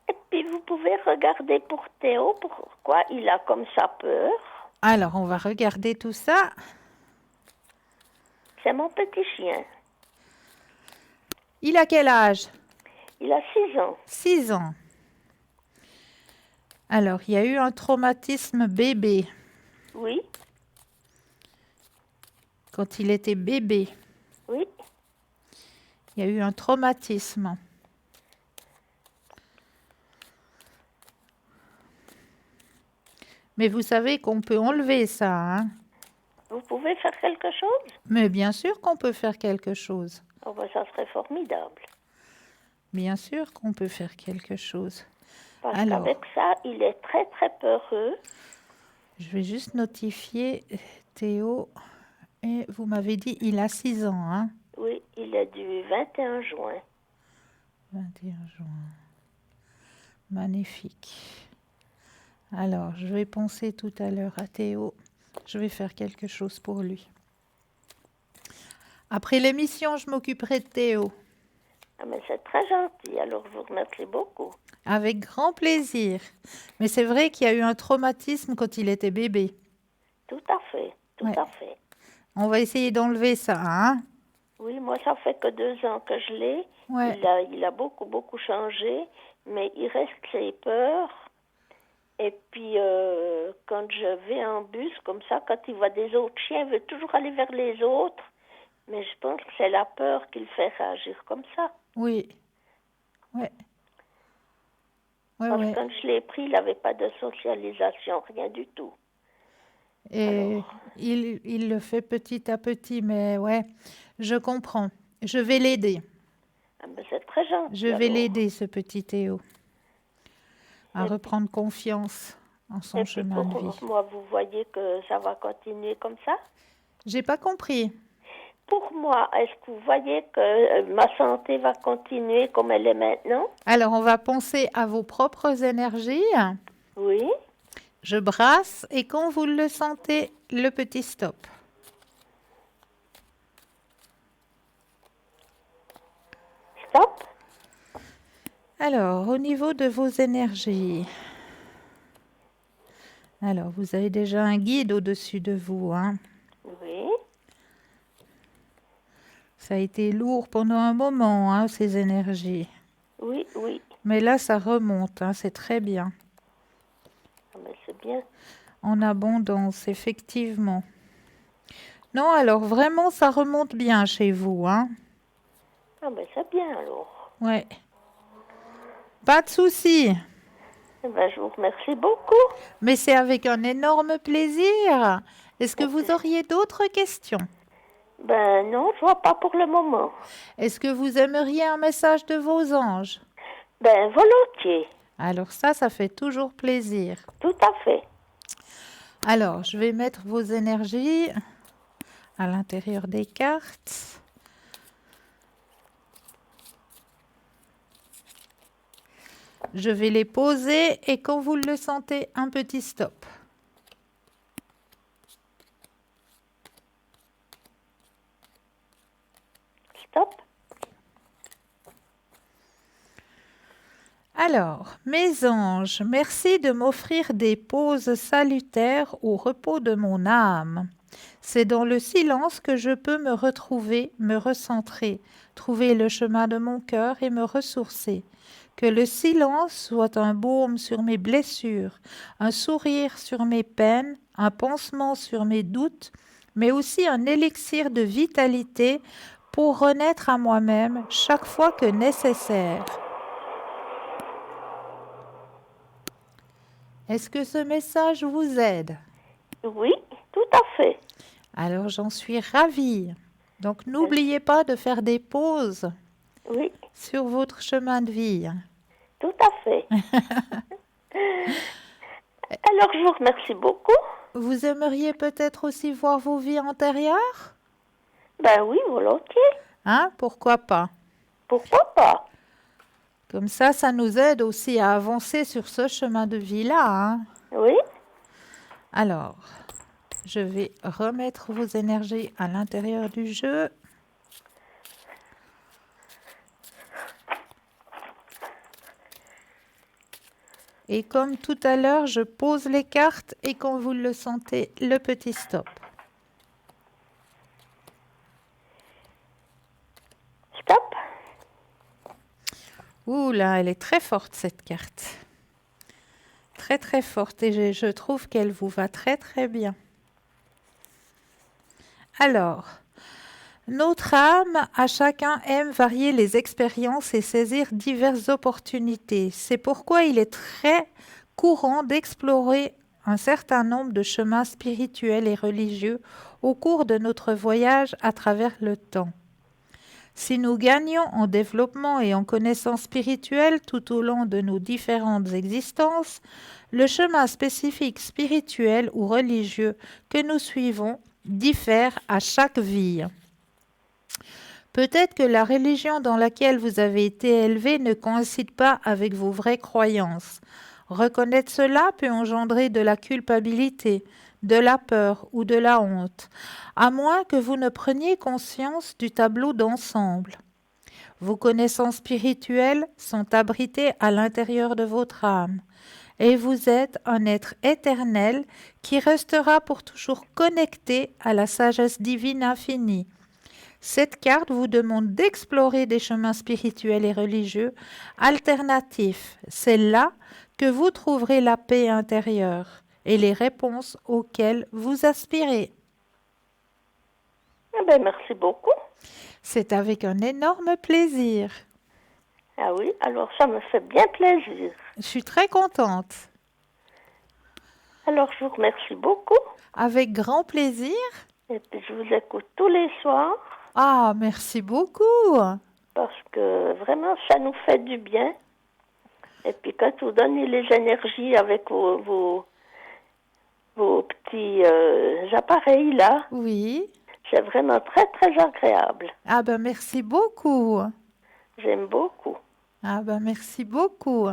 Et puis vous pouvez regarder pour Théo pourquoi il a comme ça peur. Alors, on va regarder tout ça. C'est mon petit chien. Il a quel âge? Il a 6 ans. 6 ans. Alors, il y a eu un traumatisme bébé Oui. quand il était bébé. Oui. Il y a eu un traumatisme. Mais vous savez qu'on peut enlever ça, hein? Vous pouvez faire quelque chose? Mais bien sûr qu'on peut faire quelque chose. Oh ben ça serait formidable. Bien sûr qu'on peut faire quelque chose. Parce Alors. qu'avec ça, il est très très peureux. Je vais juste notifier Théo. Et vous m'avez dit, il a 6 ans, hein? Oui, il est du 21 juin. 21 juin. Magnifique. Alors, je vais penser tout à l'heure à Théo. Je vais faire quelque chose pour lui. Après l'émission, je m'occuperai de Théo. Ah mais c'est très gentil, alors je vous remercie beaucoup. Avec grand plaisir. Mais c'est vrai qu'il y a eu un traumatisme quand il était bébé. Tout à fait, tout Ouais. à fait. On va essayer d'enlever ça, hein? Oui, moi ça fait que 2 ans que je l'ai. Ouais. Il a beaucoup changé, mais il reste ses peurs. Et puis quand je vais en bus comme ça, quand il voit des autres chiens, il veut toujours aller vers les autres. Mais je pense que c'est la peur qui le fait réagir comme ça. Oui. Ouais. Ouais, Parce ouais. que quand je l'ai pris, il n'avait pas de socialisation, rien du tout. Et il le fait petit à petit, mais ouais, je comprends. Je vais l'aider. Ah ben c'est très gentil. Je vais alors. l'aider, ce petit Théo, à Et- reprendre confiance en son Et puis chemin de pour vie. moi, vous voyez que ça va continuer comme ça? J'ai pas compris. Pour moi, est-ce que vous voyez que ma santé va continuer comme elle est maintenant? Alors, on va penser à vos propres énergies. Oui. Je brasse et quand vous le sentez, le petit stop. Stop. Alors, au niveau de vos énergies, alors vous avez déjà un guide au-dessus de vous, hein. Oui. Ça a été lourd pendant un moment, hein, ces énergies. Oui, oui. Mais là, ça remonte, hein, c'est très bien. Ah, mais c'est bien. En abondance, effectivement. Non, alors vraiment, ça remonte bien chez vous, hein. Ah, mais c'est bien alors. Ouais. Pas de souci. Eh ben, je vous remercie beaucoup. Mais c'est avec un énorme plaisir. Est-ce que vous auriez d'autres questions? Ben non, je vois pas pour le moment. Est-ce que vous aimeriez un message de vos anges? Ben volontiers. Alors ça fait toujours plaisir. Tout à fait. Alors, je vais mettre vos énergies à l'intérieur des cartes. Je vais les poser et quand vous le sentez, un petit stop. Stop. Alors, mes anges, merci de m'offrir des pauses salutaires au repos de mon âme. C'est dans le silence que je peux me retrouver, me recentrer, trouver le chemin de mon cœur et me ressourcer. Que le silence soit un baume sur mes blessures, un sourire sur mes peines, un pansement sur mes doutes, mais aussi un élixir de vitalité pour renaître à moi-même chaque fois que nécessaire. Est-ce que ce message vous aide? Oui, tout à fait. Alors j'en suis ravie. Donc n'oubliez pas de faire des pauses Oui, sur votre chemin de vie. tout à fait. Alors, je vous remercie beaucoup. Vous aimeriez peut-être aussi voir vos vies antérieures? Ben oui, volontiers. Hein? Pourquoi pas? Pourquoi pas? Comme ça nous aide aussi à avancer sur ce chemin de vie-là, hein? Oui. Alors, je vais remettre vos énergies à l'intérieur du jeu. Et comme tout à l'heure, je pose les cartes et quand vous le sentez, le petit stop. Stop. Ouh là, elle est très forte cette carte. Très très forte et je trouve qu'elle vous va très très bien. Alors, notre âme, à chacun, aime varier les expériences et saisir diverses opportunités. C'est pourquoi il est très courant d'explorer un certain nombre de chemins spirituels et religieux au cours de notre voyage à travers le temps. Si nous gagnons en développement et en connaissance spirituelle tout au long de nos différentes existences, le chemin spécifique spirituel ou religieux que nous suivons diffère à chaque vie. Peut-être que la religion dans laquelle vous avez été élevé ne coïncide pas avec vos vraies croyances. Reconnaître cela peut engendrer de la culpabilité, de la peur ou de la honte, à moins que vous ne preniez conscience du tableau d'ensemble. Vos connaissances spirituelles sont abritées à l'intérieur de votre âme, et vous êtes un être éternel qui restera pour toujours connecté à la sagesse divine infinie. Cette carte vous demande d'explorer des chemins spirituels et religieux alternatifs. C'est là que vous trouverez la paix intérieure et les réponses auxquelles vous aspirez. Eh ben, merci beaucoup. C'est avec un énorme plaisir. Ah oui, alors ça me fait bien plaisir. Je suis très contente. Alors, je vous remercie beaucoup. Avec grand plaisir. Et puis, je vous écoute tous les soirs. Ah, merci beaucoup. Parce que vraiment, ça nous fait du bien. Et puis, quand vous donnez les énergies avec vos vos petits appareils là. Oui. C'est vraiment très, très agréable. Ah ben merci beaucoup. J'aime beaucoup. Ah ben merci beaucoup.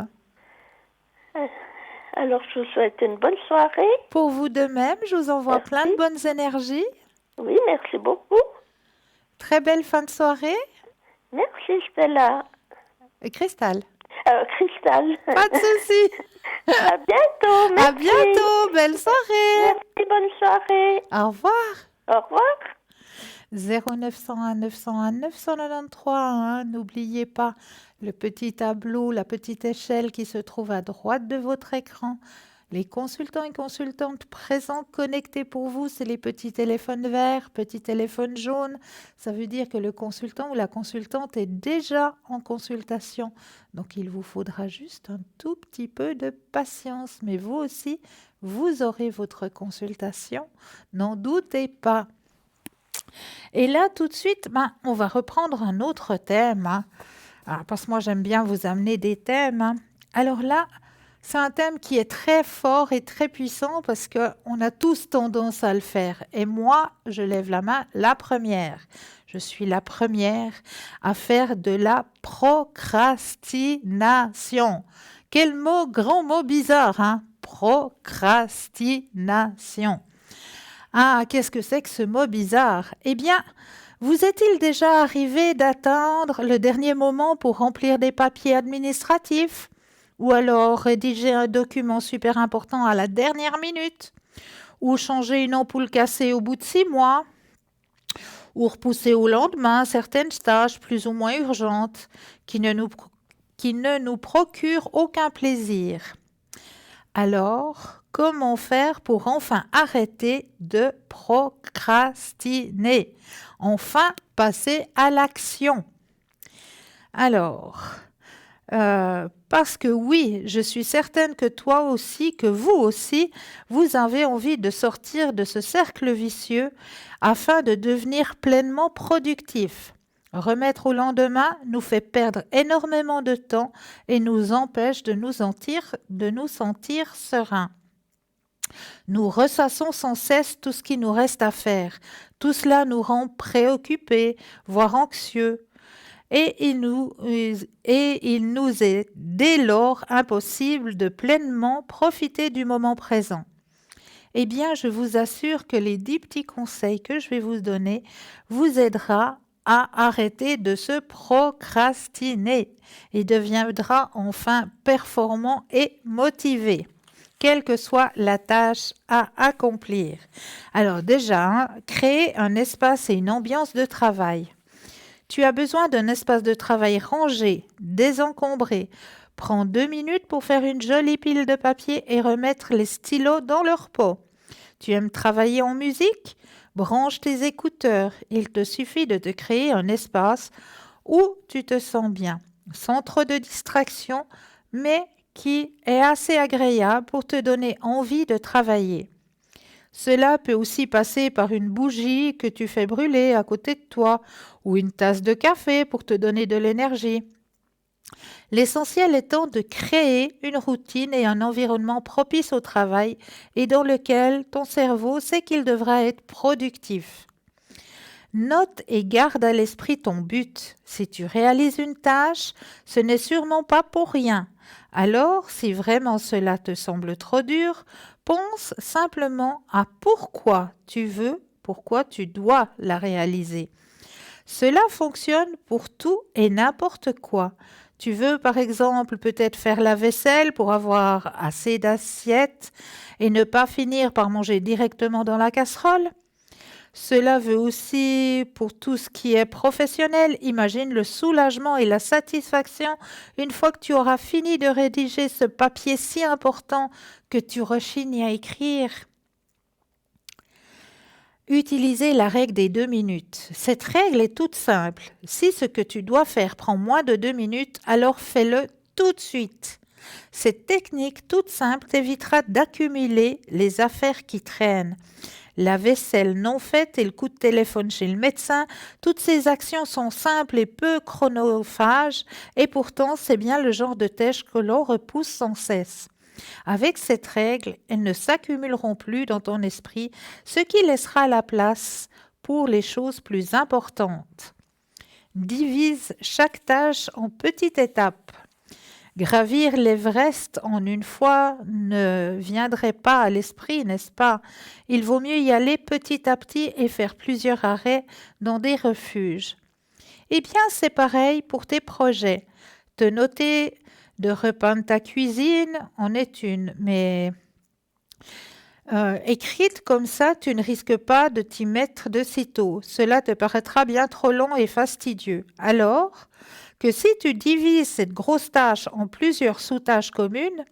Alors, je vous souhaite une bonne soirée. Pour vous de même, je vous envoie Merci. plein de bonnes énergies. Oui, merci beaucoup. Très belle fin de soirée. Merci, Stella. Cristal. Cristal. Pas de souci. À bientôt. Merci. À bientôt. Belle soirée. Merci, bonne soirée. Au revoir. Au revoir. 0901 901 993. Hein. N'oubliez pas le petit tableau, la petite échelle qui se trouve à droite de votre écran. Les consultants et consultantes présents connectés pour vous, c'est les petits téléphones verts, petits téléphones jaunes. Ça veut dire que le consultant ou la consultante est déjà en consultation. Donc, il vous faudra juste un tout petit peu de patience. Mais vous aussi, vous aurez votre consultation. N'en doutez pas. Et là, tout de suite, on va reprendre un autre thème. Hein. Alors, parce que moi, j'aime bien vous amener des thèmes. Hein. Alors là, c'est un thème qui est très fort et très puissant parce qu'on a tous tendance à le faire. Et moi, je lève la main, la première. Je suis la première à faire de la procrastination. Quel mot, grand mot bizarre, hein? Procrastination. Ah, qu'est-ce que c'est que ce mot bizarre? Eh bien, vous est-il déjà arrivé d'attendre le dernier moment pour remplir des papiers administratifs? Ou alors rédiger un document super important à la dernière minute? Ou changer une ampoule cassée au bout de 6 mois? Ou repousser au lendemain certaines tâches plus ou moins urgentes qui ne nous procurent aucun plaisir? Alors, comment faire pour enfin arrêter de procrastiner? Enfin, passer à l'action. Alors, parce que oui, je suis certaine que toi aussi, que vous aussi, vous avez envie de sortir de ce cercle vicieux afin de devenir pleinement productif. Remettre au lendemain nous fait perdre énormément de temps et nous empêche de nous sentir sereins. Nous ressassons sans cesse tout ce qui nous reste à faire. Tout cela nous rend préoccupés, voire anxieux. Et il nous est dès lors impossible de pleinement profiter du moment présent. Eh bien, je vous assure que les 10 petits conseils que je vais vous donner vous aidera à arrêter de se procrastiner et deviendra enfin performant et motivé, quelle que soit la tâche à accomplir. Alors déjà, créer un espace et une ambiance de travail. Tu as besoin d'un espace de travail rangé, désencombré. Prends 2 minutes pour faire une jolie pile de papier et remettre les stylos dans leur pot. Tu aimes travailler en musique? Branche tes écouteurs. Il te suffit de te créer un espace où tu te sens bien, sans trop de distractions, mais qui est assez agréable pour te donner envie de travailler. Cela peut aussi passer par une bougie que tu fais brûler à côté de toi ou une tasse de café pour te donner de l'énergie. L'essentiel étant de créer une routine et un environnement propice au travail et dans lequel ton cerveau sait qu'il devra être productif. Note et garde à l'esprit ton but. Si tu réalises une tâche, ce n'est sûrement pas pour rien. Alors, si vraiment cela te semble trop dur, pense simplement à pourquoi tu dois la réaliser. Cela fonctionne pour tout et n'importe quoi. Tu veux par exemple peut-être faire la vaisselle pour avoir assez d'assiettes et ne pas finir par manger directement dans la casserole. Cela veut aussi pour tout ce qui est professionnel. Imagine le soulagement et la satisfaction une fois que tu auras fini de rédiger ce papier si important que tu rechignes à écrire. Utilisez la règle des 2 minutes. Cette règle est toute simple. Si ce que tu dois faire prend moins de 2 minutes, alors fais-le tout de suite. Cette technique toute simple t'évitera d'accumuler les affaires qui traînent. La vaisselle non faite et le coup de téléphone chez le médecin, toutes ces actions sont simples et peu chronophages et pourtant c'est bien le genre de tâches que l'on repousse sans cesse. Avec cette règle, elles ne s'accumuleront plus dans ton esprit, ce qui laissera la place pour les choses plus importantes. Divise chaque tâche en petites étapes. Gravir l'Everest en une fois ne viendrait pas à l'esprit, n'est-ce pas? Il vaut mieux y aller petit à petit et faire plusieurs arrêts dans des refuges. Eh bien, c'est pareil pour tes projets. Te noter de repeindre ta cuisine en est une, mais écrite comme ça, tu ne risques pas de t'y mettre de sitôt. Cela te paraîtra bien trop long et fastidieux. Alors que si tu divises cette grosse tâche en plusieurs sous-tâches communes,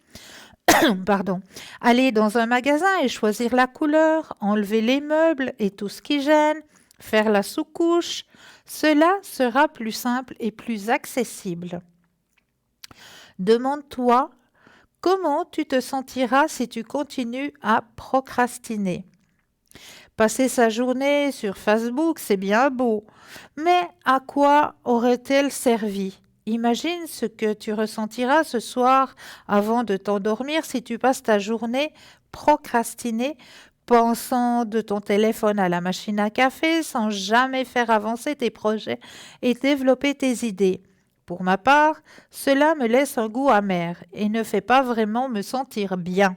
pardon, aller dans un magasin et choisir la couleur, enlever les meubles et tout ce qui gêne, faire la sous-couche, cela sera plus simple et plus accessible. Demande-toi comment tu te sentiras si tu continues à procrastiner. Passer sa journée sur Facebook, c'est bien beau, mais à quoi aurait-elle servi? Imagine ce que tu ressentiras ce soir avant de t'endormir si tu passes ta journée procrastinée, pensant de ton téléphone à la machine à café sans jamais faire avancer tes projets et développer tes idées. Pour ma part, cela me laisse un goût amer et ne fait pas vraiment me sentir bien.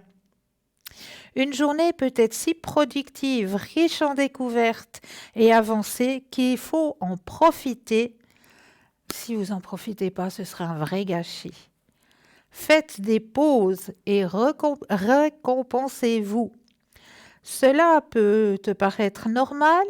Une journée peut être si productive, riche en découvertes et avancée qu'il faut en profiter. Si vous n'en profitez pas, ce sera un vrai gâchis. Faites des pauses et récompensez-vous. Cela peut te paraître normal,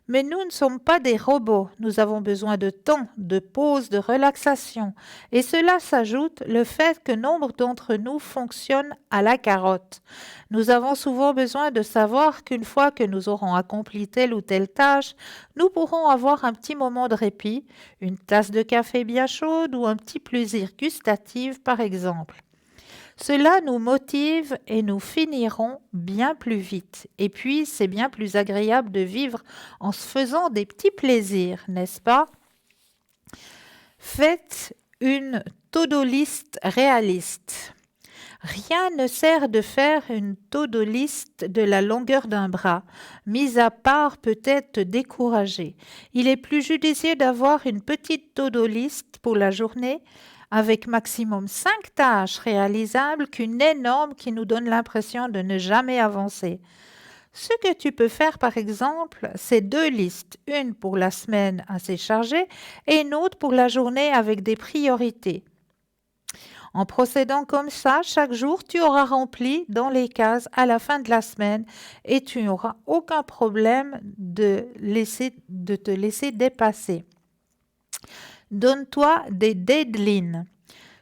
mais nous ne sommes pas des robots. Nous avons besoin de temps, de pause, de relaxation. Et cela s'ajoute le fait que nombre d'entre nous fonctionnent à la carotte. Nous avons souvent besoin de savoir qu'une fois que nous aurons accompli telle ou telle tâche, nous pourrons avoir un petit moment de répit, une tasse de café bien chaude ou un petit plaisir gustatif par exemple. Cela nous motive et nous finirons bien plus vite. Et puis, c'est bien plus agréable de vivre en se faisant des petits plaisirs, n'est-ce pas? Faites une to-do list réaliste. Rien ne sert de faire une to-do list de la longueur d'un bras, mis à part peut-être te décourager. Il est plus judicieux d'avoir une petite to-do list pour la journée avec maximum 5 tâches réalisables qu'une énorme qui nous donne l'impression de ne jamais avancer. Ce que tu peux faire par exemple, c'est 2 listes, une pour la semaine assez chargée et une autre pour la journée avec des priorités. En procédant comme ça, chaque jour, tu auras rempli dans les cases à la fin de la semaine et tu n'auras aucun problème de te laisser dépasser. Donne-toi des deadlines.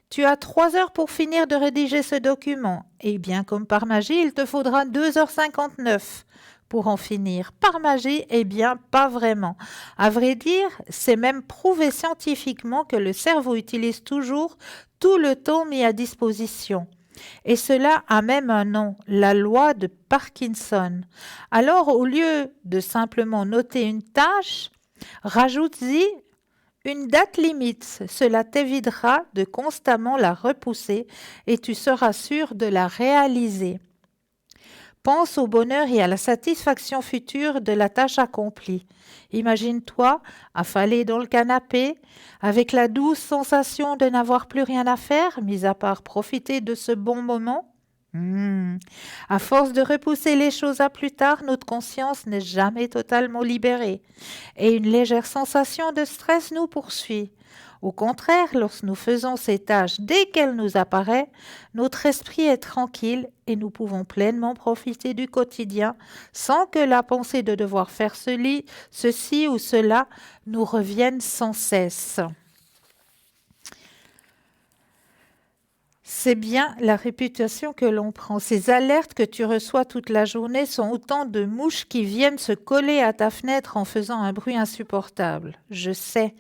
Tu as 3 heures pour finir de rédiger ce document. Et bien, comme par magie, il te faudra 2h59 pour en finir. Par magie, eh bien, pas vraiment. À vrai dire, c'est même prouvé scientifiquement que le cerveau utilise toujours tout le temps mis à disposition. Et cela a même un nom, la loi de Parkinson. Alors, au lieu de simplement noter une tâche, rajoute-y une date limite. Cela t'évitera de constamment la repousser et tu seras sûr de la réaliser. Pense au bonheur et à la satisfaction future de la tâche accomplie. Imagine-toi affalé dans le canapé, avec la douce sensation de n'avoir plus rien à faire, mis à part profiter de ce bon moment. À force de repousser les choses à plus tard, notre conscience n'est jamais totalement libérée et une légère sensation de stress nous poursuit. Au contraire, lorsque nous faisons ces tâches dès qu'elles nous apparaissent, notre esprit est tranquille et nous pouvons pleinement profiter du quotidien sans que la pensée de devoir faire ceci ou cela nous revienne sans cesse. C'est bien la réputation que l'on prend. Ces alertes que tu reçois toute la journée sont autant de mouches qui viennent se coller à ta fenêtre en faisant un bruit insupportable. Je sais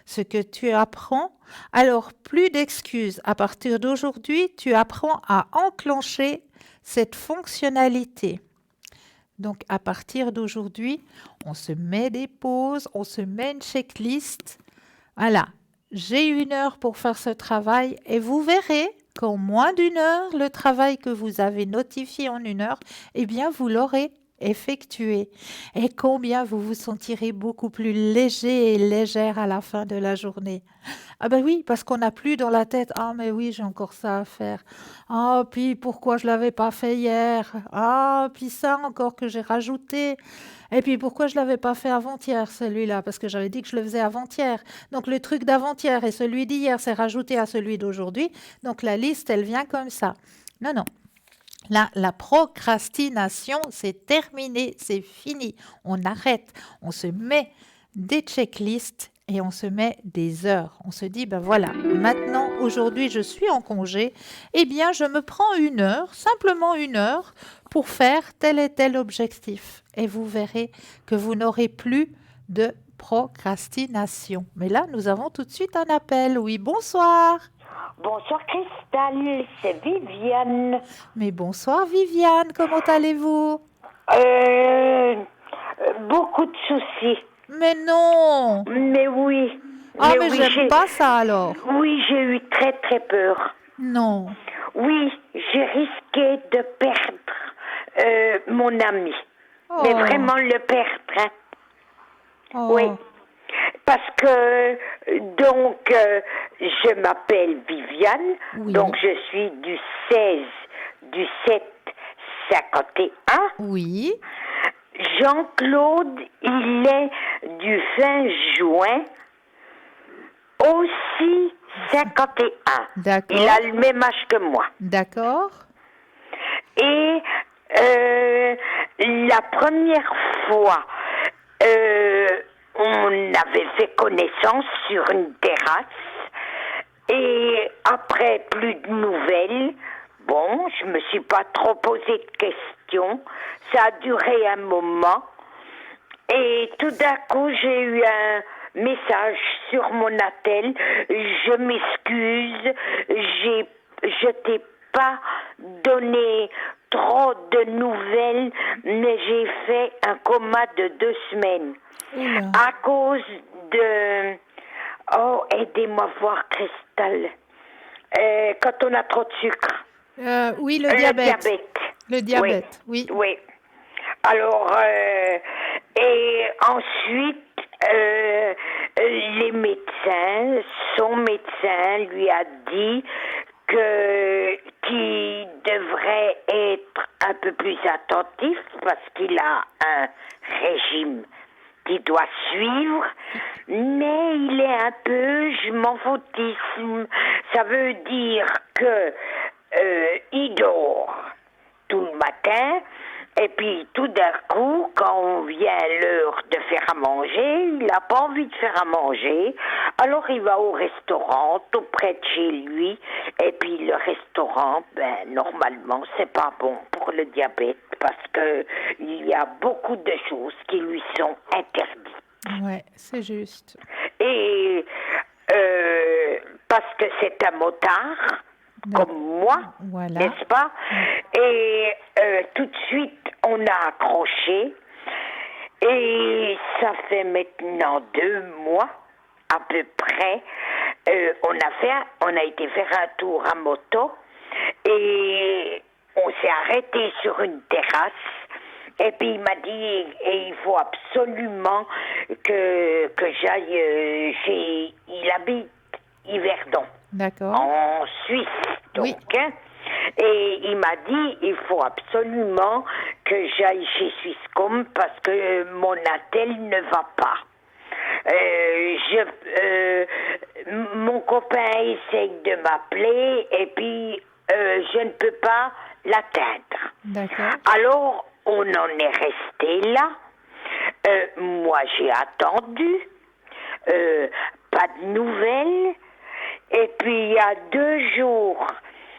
ce que tu apprends. Alors, plus d'excuses. À partir d'aujourd'hui, tu apprends à enclencher cette fonctionnalité. Donc, à partir d'aujourd'hui, on se met des pauses, on se met une checklist. Voilà, j'ai 1 heure pour faire ce travail et vous verrez, qu'en moins d'une heure, le travail que vous avez notifié en une heure, eh bien, vous l'aurez effectué. Et combien vous vous sentirez beaucoup plus léger et légère à la fin de la journée. Ah ben oui, parce qu'on n'a plus dans la tête, ah mais oui, j'ai encore ça à faire. Ah, puis pourquoi je l'avais pas fait hier? Ah, puis ça encore que j'ai rajouté. Et puis pourquoi je l'avais pas fait avant-hier, celui-là? Parce que j'avais dit que je le faisais avant-hier. Donc le truc d'avant-hier et celui d'hier s'est rajouté à celui d'aujourd'hui. Donc la liste, elle vient comme ça. Non, non. La procrastination, c'est terminé, c'est fini. On arrête, on se met des checklists et on se met des heures. On se dit, ben voilà, maintenant, aujourd'hui, je suis en congé, eh bien, je me prends une heure, simplement une heure, pour faire tel et tel objectif. Et vous verrez que vous n'aurez plus de procrastination. Mais là, nous avons tout de suite un appel. Oui, bonsoir. Bonsoir Cristal, c'est Viviane. Mais bonsoir Viviane, comment allez-vous? Beaucoup de soucis. Mais non! Mais oui. Ah, mais oui, j'aime pas ça alors. Oui, j'ai eu très très peur. Non. Oui, j'ai risqué de perdre mon ami. Oh. Mais vraiment le perdre. Hein. Oh. Oui. Parce que, donc, je m'appelle Viviane, Oui. donc je suis du 16 du 7 51. Oui. Jean-Claude, il est du fin juin, aussi 51. D'accord. Il a le même âge que moi. D'accord. Et la première fois, on avait fait connaissance sur une terrasse. Et après, plus de nouvelles. Bon, je me suis pas trop posé de questions. Ça a duré un moment. Et tout d'un coup, j'ai eu un message sur mon attel. Je m'excuse, je t'ai pas donné trop de nouvelles, mais j'ai fait un coma de 2 semaines. Oula. À cause de... Oh, aidez-moi voir, Cristal. Quand on a trop de sucre. Oui, le diabète. Le diabète, oui. oui. Oui. Alors, et ensuite, les médecins, son médecin lui a dit qu'il devrait être un peu plus attentif parce qu'il a un régime qu'il doit suivre, mais il est un peu je m'en foutisme. Ça veut dire que il dort tout le matin, et puis tout d'un coup, quand vient l'heure de faire à manger, il n'a pas envie de faire à manger, alors il va au restaurant tout près de chez lui, et puis le restaurant, normalement, c'est pas bon pour le diabète, parce que il y a beaucoup de choses qui lui sont interdites. Ouais, c'est juste. Et parce que c'est un motard, comme moi, Voilà. n'est-ce pas? Et tout de suite, on a accroché. Et ça fait maintenant 2 mois, à peu près, on a été faire un tour à moto. Et on s'est arrêté sur une terrasse. Et puis il m'a dit, et il faut absolument que j'aille chez... Il habite Yverdon. D'accord. En Suisse, donc. Oui. Hein. Et il m'a dit, il faut absolument que j'aille chez Swisscom parce que mon attel ne va pas. Mon copain essaye de m'appeler et puis je ne peux pas l'atteindre. D'accord. Alors, on en est resté là. Moi, j'ai attendu. Pas de nouvelles. Et puis, il y a 2 jours,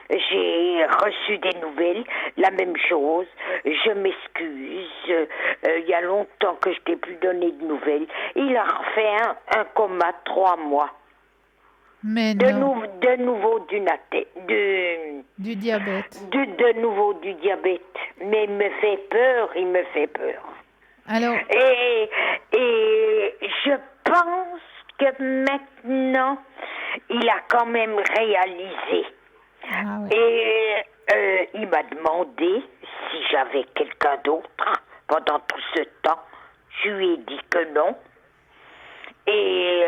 j'ai reçu des nouvelles. La même chose. Je m'excuse. Il y a longtemps que je t'ai plus donné de nouvelles. Il a refait un coma de 3 mois. Mais De non. nouveau du diabète. De nouveau du diabète. Mais il me fait peur. Alors, Et je pense que maintenant, il a quand même réalisé. m'a demandé si j'avais quelqu'un d'autre pendant tout ce temps. Je lui ai dit que non. Et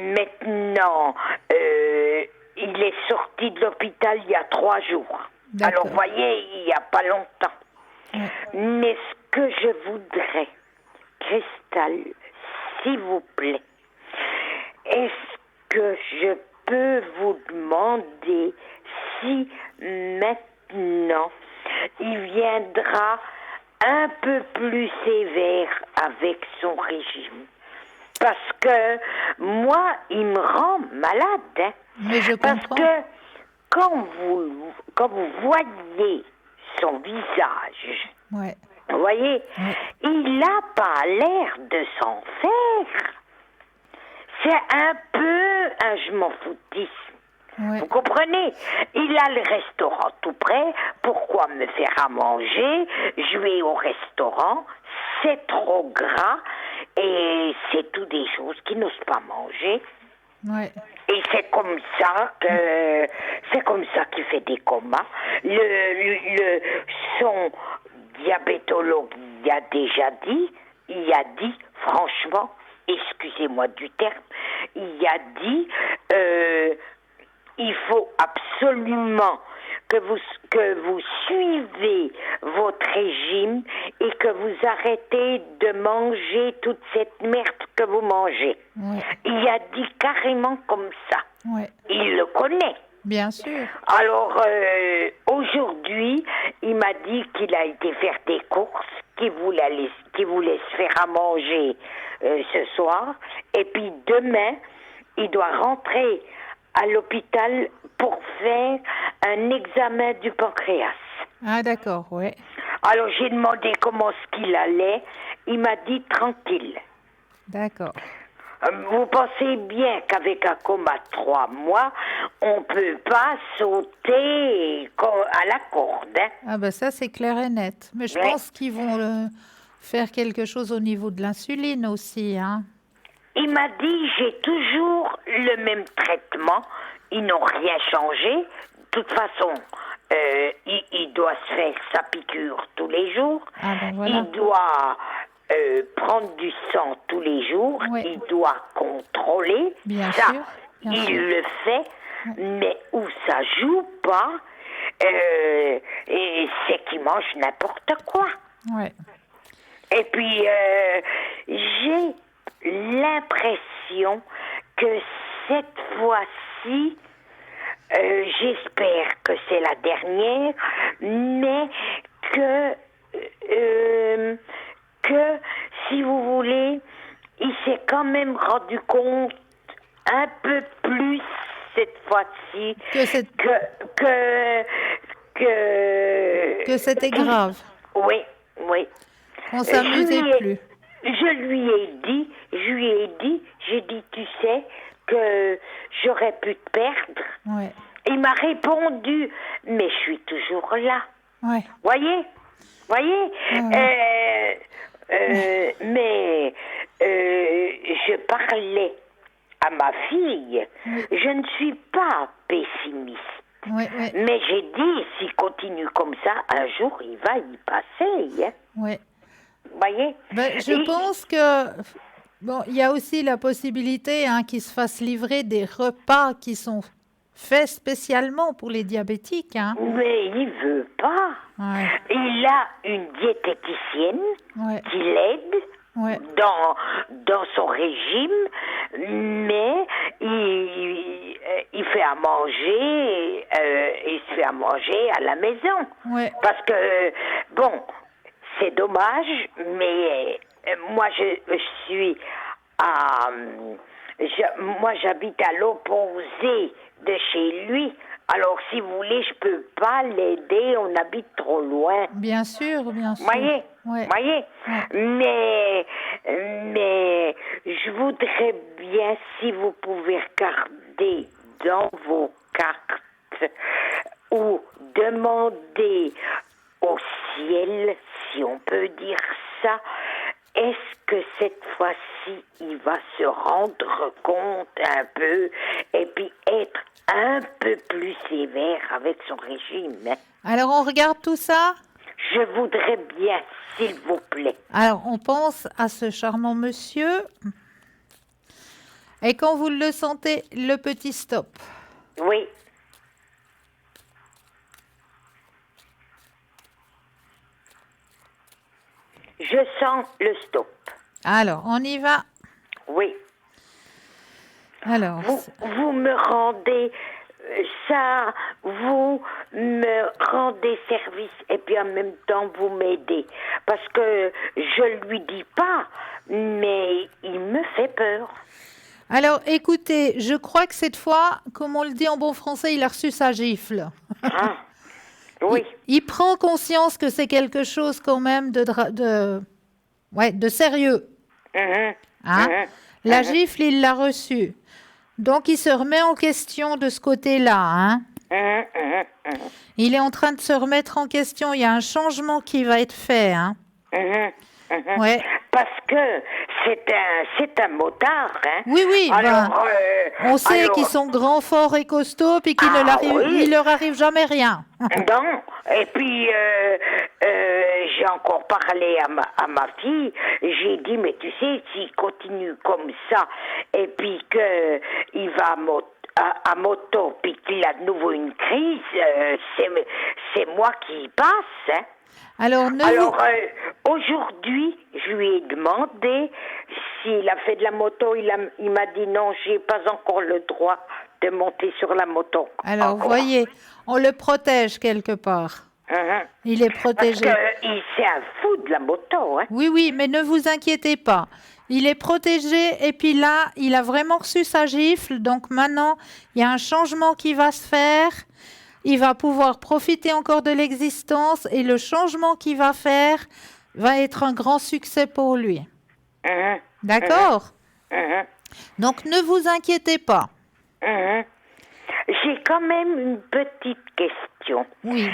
maintenant, il est sorti de l'hôpital il y a 3 jours. D'accord. Alors, voyez, il n'y a pas longtemps. Ouais. Mais ce que je voudrais, Cristal, s'il vous plaît, est-ce que je peux vous demander si maintenant il viendra un peu plus sévère avec son régime? Parce que moi, il me rend malade. Hein. Mais je Parce comprends. que quand vous voyez son visage, Ouais. vous voyez, Ouais. il n'a pas l'air de s'en faire. C'est un peu un je m'en foutisme. Ouais. Vous comprenez? Il a le restaurant tout près. Pourquoi me faire à manger? Je vais au restaurant. C'est trop gras. Et c'est tout des choses qu'il n'ose pas manger. Ouais. Et c'est comme ça qu'il fait des comas. Son diabétologue il a déjà dit, franchement, excusez-moi du terme, il a dit, il faut absolument que vous suivez votre régime et que vous arrêtez de manger toute cette merde que vous mangez. Ouais. Il a dit carrément comme ça. Ouais. Il le connaît. Bien sûr. Alors, aujourd'hui, il m'a dit qu'il a été faire des courses, qu'il voulait se faire à manger ce soir. Et puis demain, il doit rentrer à l'hôpital pour faire un examen du pancréas. Ah, d'accord, ouais. Alors, j'ai demandé comment ce qu'il allait. Il m'a dit tranquille. D'accord. Vous pensez bien qu'avec un coma de 3 mois, on peut pas sauter à la corde. Hein? Ah, ben ça, c'est clair et net. Mais je Ouais. pense qu'ils vont faire quelque chose au niveau de l'insuline aussi, hein. Il m'a dit, j'ai toujours le même traitement. Ils n'ont rien changé. De toute façon, il doit se faire sa piqûre tous les jours. Ah, ben voilà. Il doit prendre du sang tous les jours. Ouais. Il doit contrôler. Bien ça, sûr, bien il sûr. le fait. Mais où ça joue pas, et c'est qu'il mange n'importe quoi. Ouais. Et puis, j'ai l'impression que cette fois-ci, j'espère que c'est la dernière, mais que si vous voulez, il s'est quand même rendu compte un peu plus cette fois-ci Que c'est- que c'était grave. Oui. Qu'on s'amusait plus. Je lui ai dit, j'ai dit, tu sais que j'aurais pu te perdre. Ouais. Il m'a répondu, mais je suis toujours là. Ouais. Voyez. Mais je parlais à ma fille. Je ne suis pas pessimiste. Ouais, ouais. Mais j'ai dit, s'il continue comme ça, un jour, il va y passer. Hein. Ouais. Voyez. Ben, je pense que bon, il y a aussi la possibilité qu'il se fasse livrer des repas qui sont faits spécialement pour les diabétiques. Hein. Mais il veut pas. Ouais. Il a une diététicienne Ouais. qui l'aide Ouais. dans son régime, mais il fait à manger, il se fait à manger à la maison. Ouais. Parce que, bon, c'est dommage, mais moi je suis à... moi j'habite à l'opposé de chez lui. Alors si vous voulez, je peux pas l'aider, on habite trop loin. Bien sûr, bien sûr. Voyez, Ouais. voyez. Ouais. Mais je voudrais bien, si vous pouvez regarder dans vos cartes ou demander au ciel, si on peut dire ça, est-ce que cette fois-ci, il va se rendre compte un peu et puis être un peu plus sévère avec son régime. Hein. Alors, on regarde tout ça? Je voudrais bien, s'il vous plaît. Alors, on pense à ce charmant monsieur. Et quand vous le sentez, le petit stop. Oui. Je sens le stop. Alors, on y va. Oui. Alors, Vous me rendez ça, vous me rendez service et puis en même temps vous m'aidez. Parce que je lui dis pas, mais il me fait peur. alors, écoutez, je crois que cette fois, comme on le dit en bon français, il a reçu sa gifle. Hein? Oui. Il prend conscience que c'est quelque chose quand même de sérieux. Mhm. Hein? Mhm. La gifle, il l'a reçue. Donc, il se remet en question de ce côté-là. Hein? Mhm. Mhm. Mhm. Il est en train de se remettre en question. Il y a un changement qui va être fait. Hein? Mhm. Mhm. Ouais. Parce que c'est un motard, hein. Oui, oui. Alors, On sait alors- qu'ils sont grands, forts et costauds, puis qu'il oui. il leur arrive jamais rien. Non, et puis j'ai encore parlé à ma fille, j'ai dit, mais tu sais, s'il continue comme ça, et puis qu'il va à moto, puis qu'il a de nouveau une crise, c'est moi qui y passe, hein. Alors, Aujourd'hui, je lui ai demandé s'il a fait de la moto. Il m'a dit non, j'ai pas encore le droit de monter sur la moto. Alors, Encore. voyez, on le protège quelque part. Mhm. Il est Parce protégé. qu'il c'est un fou de la moto, hein. Oui, oui, mais ne vous inquiétez pas. Il est protégé et puis là, il a vraiment reçu sa gifle. Donc maintenant, il y a un changement qui va se faire. Il va pouvoir profiter encore de l'existence et le changement qu'il va faire va être un grand succès pour lui. Mhm. D'accord? Mhm. Donc ne vous inquiétez pas. Mhm. J'ai quand même une petite question. Oui.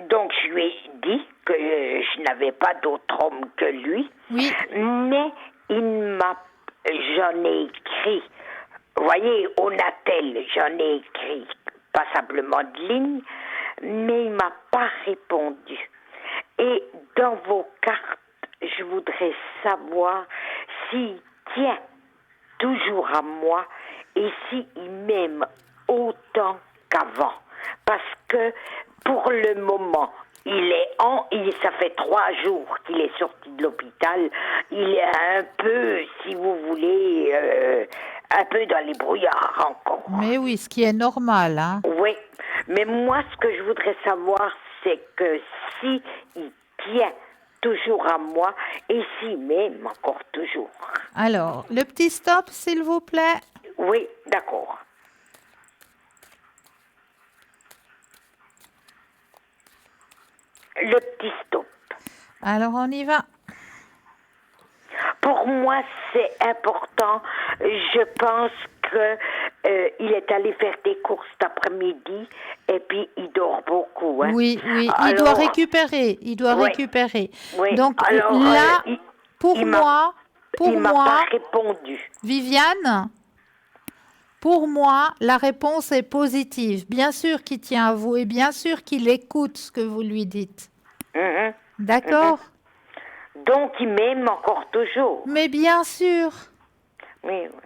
Donc je lui ai dit que je n'avais pas d'autre homme que lui. Oui. Mais j'en ai écrit. Vous voyez, au Natel, j'en ai écrit passablement de lignes, mais il m'a pas répondu. Et dans vos cartes, je voudrais savoir s'il tient toujours à moi et s'il m'aime autant qu'avant. Parce que pour le moment, ça fait 3 jours qu'il est sorti de l'hôpital. Il est un peu, si vous voulez, un peu dans les brouillards encore. Mais oui, ce qui est normal, hein. Oui, mais moi, ce que je voudrais savoir, c'est que si il tient toujours à moi et s'il m'aime encore toujours. Alors, le petit stop, s'il vous plaît. Oui, d'accord. Le petit stop. Alors, on y va. Pour moi, c'est important. Je pense que il est allé faire des courses cet après-midi et puis il dort beaucoup. Hein. Oui, oui, il Alors, doit récupérer. Il doit oui, récupérer. oui. Donc Alors, là, il pour m'a moi, pas répondu. Viviane, pour moi, la réponse est positive. Bien sûr qu'il tient à vous et bien sûr qu'il écoute ce que vous lui dites. Mhm. D'accord? Donc, il m'aime encore toujours. Mais bien sûr. Oui, oui.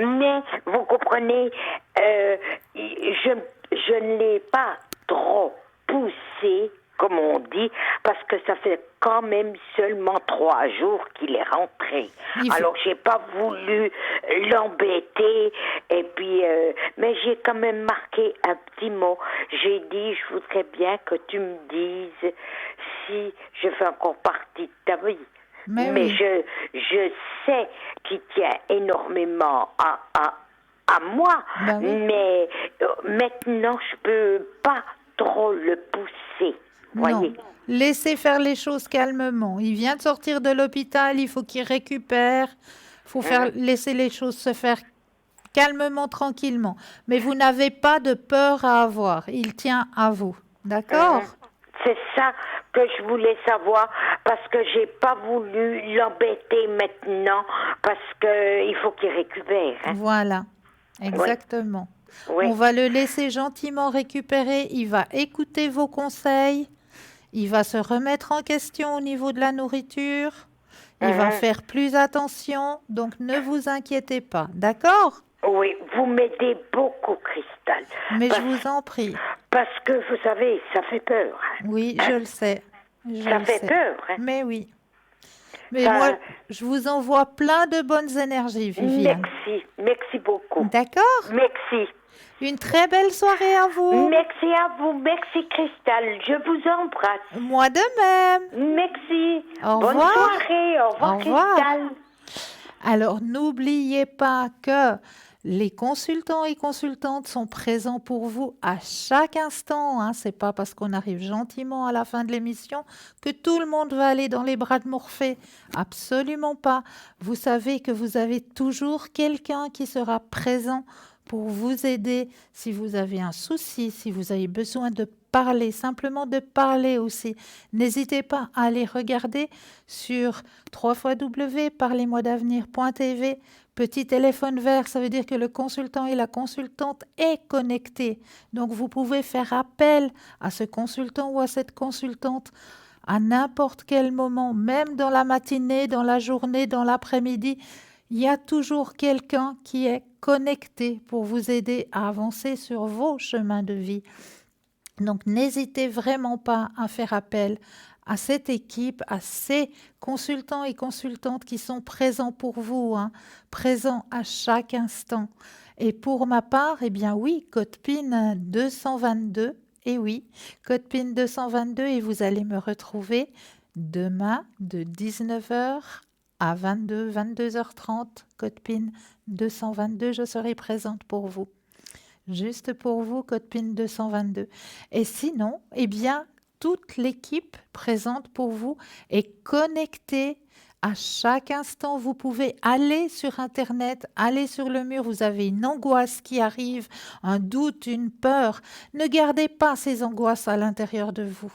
Mais, vous comprenez, je ne l'ai pas trop poussé, comme on dit, parce que ça fait quand même seulement 3 jours qu'il est rentré. Alors, j'ai pas voulu l'embêter, et puis, mais j'ai quand même marqué un petit mot. J'ai dit, je voudrais bien que tu me dises si je fais encore partie de ta vie. Mais oui. je sais qu'il tient énormément à moi, Ben oui. mais maintenant, je peux pas trop le pousser. Voyez. Non. Laissez faire les choses calmement. Il vient de sortir de l'hôpital, il faut qu'il récupère. Il faut laisser les choses se faire calmement, tranquillement. Mais vous n'avez pas de peur à avoir. Il tient à vous. D'accord? C'est ça, que je voulais savoir parce que j'ai pas voulu l'embêter maintenant parce que il faut qu'il récupère. Hein. Voilà, Oui, exactement. oui. On va le laisser gentiment récupérer. Il va écouter vos conseils. Il va se remettre en question au niveau de la nourriture. Il va Mhm. faire plus attention. Donc, ne vous inquiétez pas. D'accord? Oui, vous m'aidez beaucoup, Cristal. Mais je Parce, vous en prie. parce que vous savez, ça fait peur. Oui, Hein. je le sais. Je Ça le fait sais. peur. Hein. Mais oui. Mais moi, Ça, je vous envoie plein de bonnes énergies, Viviane. merci beaucoup. D'accord? Merci. Une très belle soirée à vous. Merci à vous, merci Cristal. Je vous embrasse. Moi de même. Merci. Au Bonne revoir. soirée. Au revoir, Au revoir. Cristal. Alors, n'oubliez pas que les consultants et consultantes sont présents pour vous à chaque instant. Hein. C'est pas parce qu'on arrive gentiment à la fin de l'émission que tout le monde va aller dans les bras de Morphée. Absolument pas. Vous savez que vous avez toujours quelqu'un qui sera présent pour vous aider si vous avez un souci, si vous avez besoin de parler, simplement de parler aussi. N'hésitez pas à aller regarder sur www.parlez-moi-d'avenir.tv. Petit téléphone vert, ça veut dire que le consultant et la consultante est connecté. Donc vous pouvez faire appel à ce consultant ou à cette consultante à n'importe quel moment, même dans la matinée, dans la journée, dans l'après-midi. Il y a toujours quelqu'un qui est connecté pour vous aider à avancer sur vos chemins de vie. Donc n'hésitez vraiment pas à faire appel à cette équipe, à ces consultants et consultantes qui sont présents pour vous, hein, présents à chaque instant. Et pour ma part, eh bien oui, code PIN 222, et oui, code PIN 222, et vous allez me retrouver demain de 19h à 22h30, code PIN 222, je serai présente pour vous. Juste pour vous, code PIN 222. Et sinon, eh bien, toute l'équipe présente pour vous est connectée à chaque instant. Vous pouvez aller sur Internet, aller sur le mur. Vous avez une angoisse qui arrive, un doute, une peur. Ne gardez pas ces angoisses à l'intérieur de vous.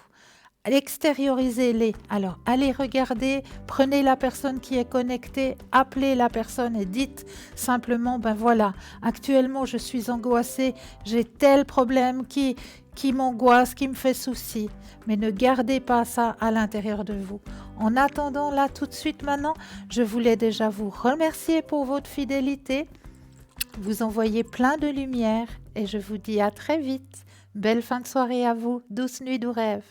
Extériorisez-les. Alors, allez regarder, prenez la personne qui est connectée, appelez la personne et dites simplement, ben voilà, actuellement je suis angoissée, j'ai tel problème qui m'angoisse, qui me fait souci. Mais ne gardez pas ça à l'intérieur de vous. En attendant, là, tout de suite maintenant, je voulais déjà vous remercier pour votre fidélité. Vous envoyez plein de lumière et je vous dis à très vite. Belle fin de soirée à vous. Douce nuit, doux rêve.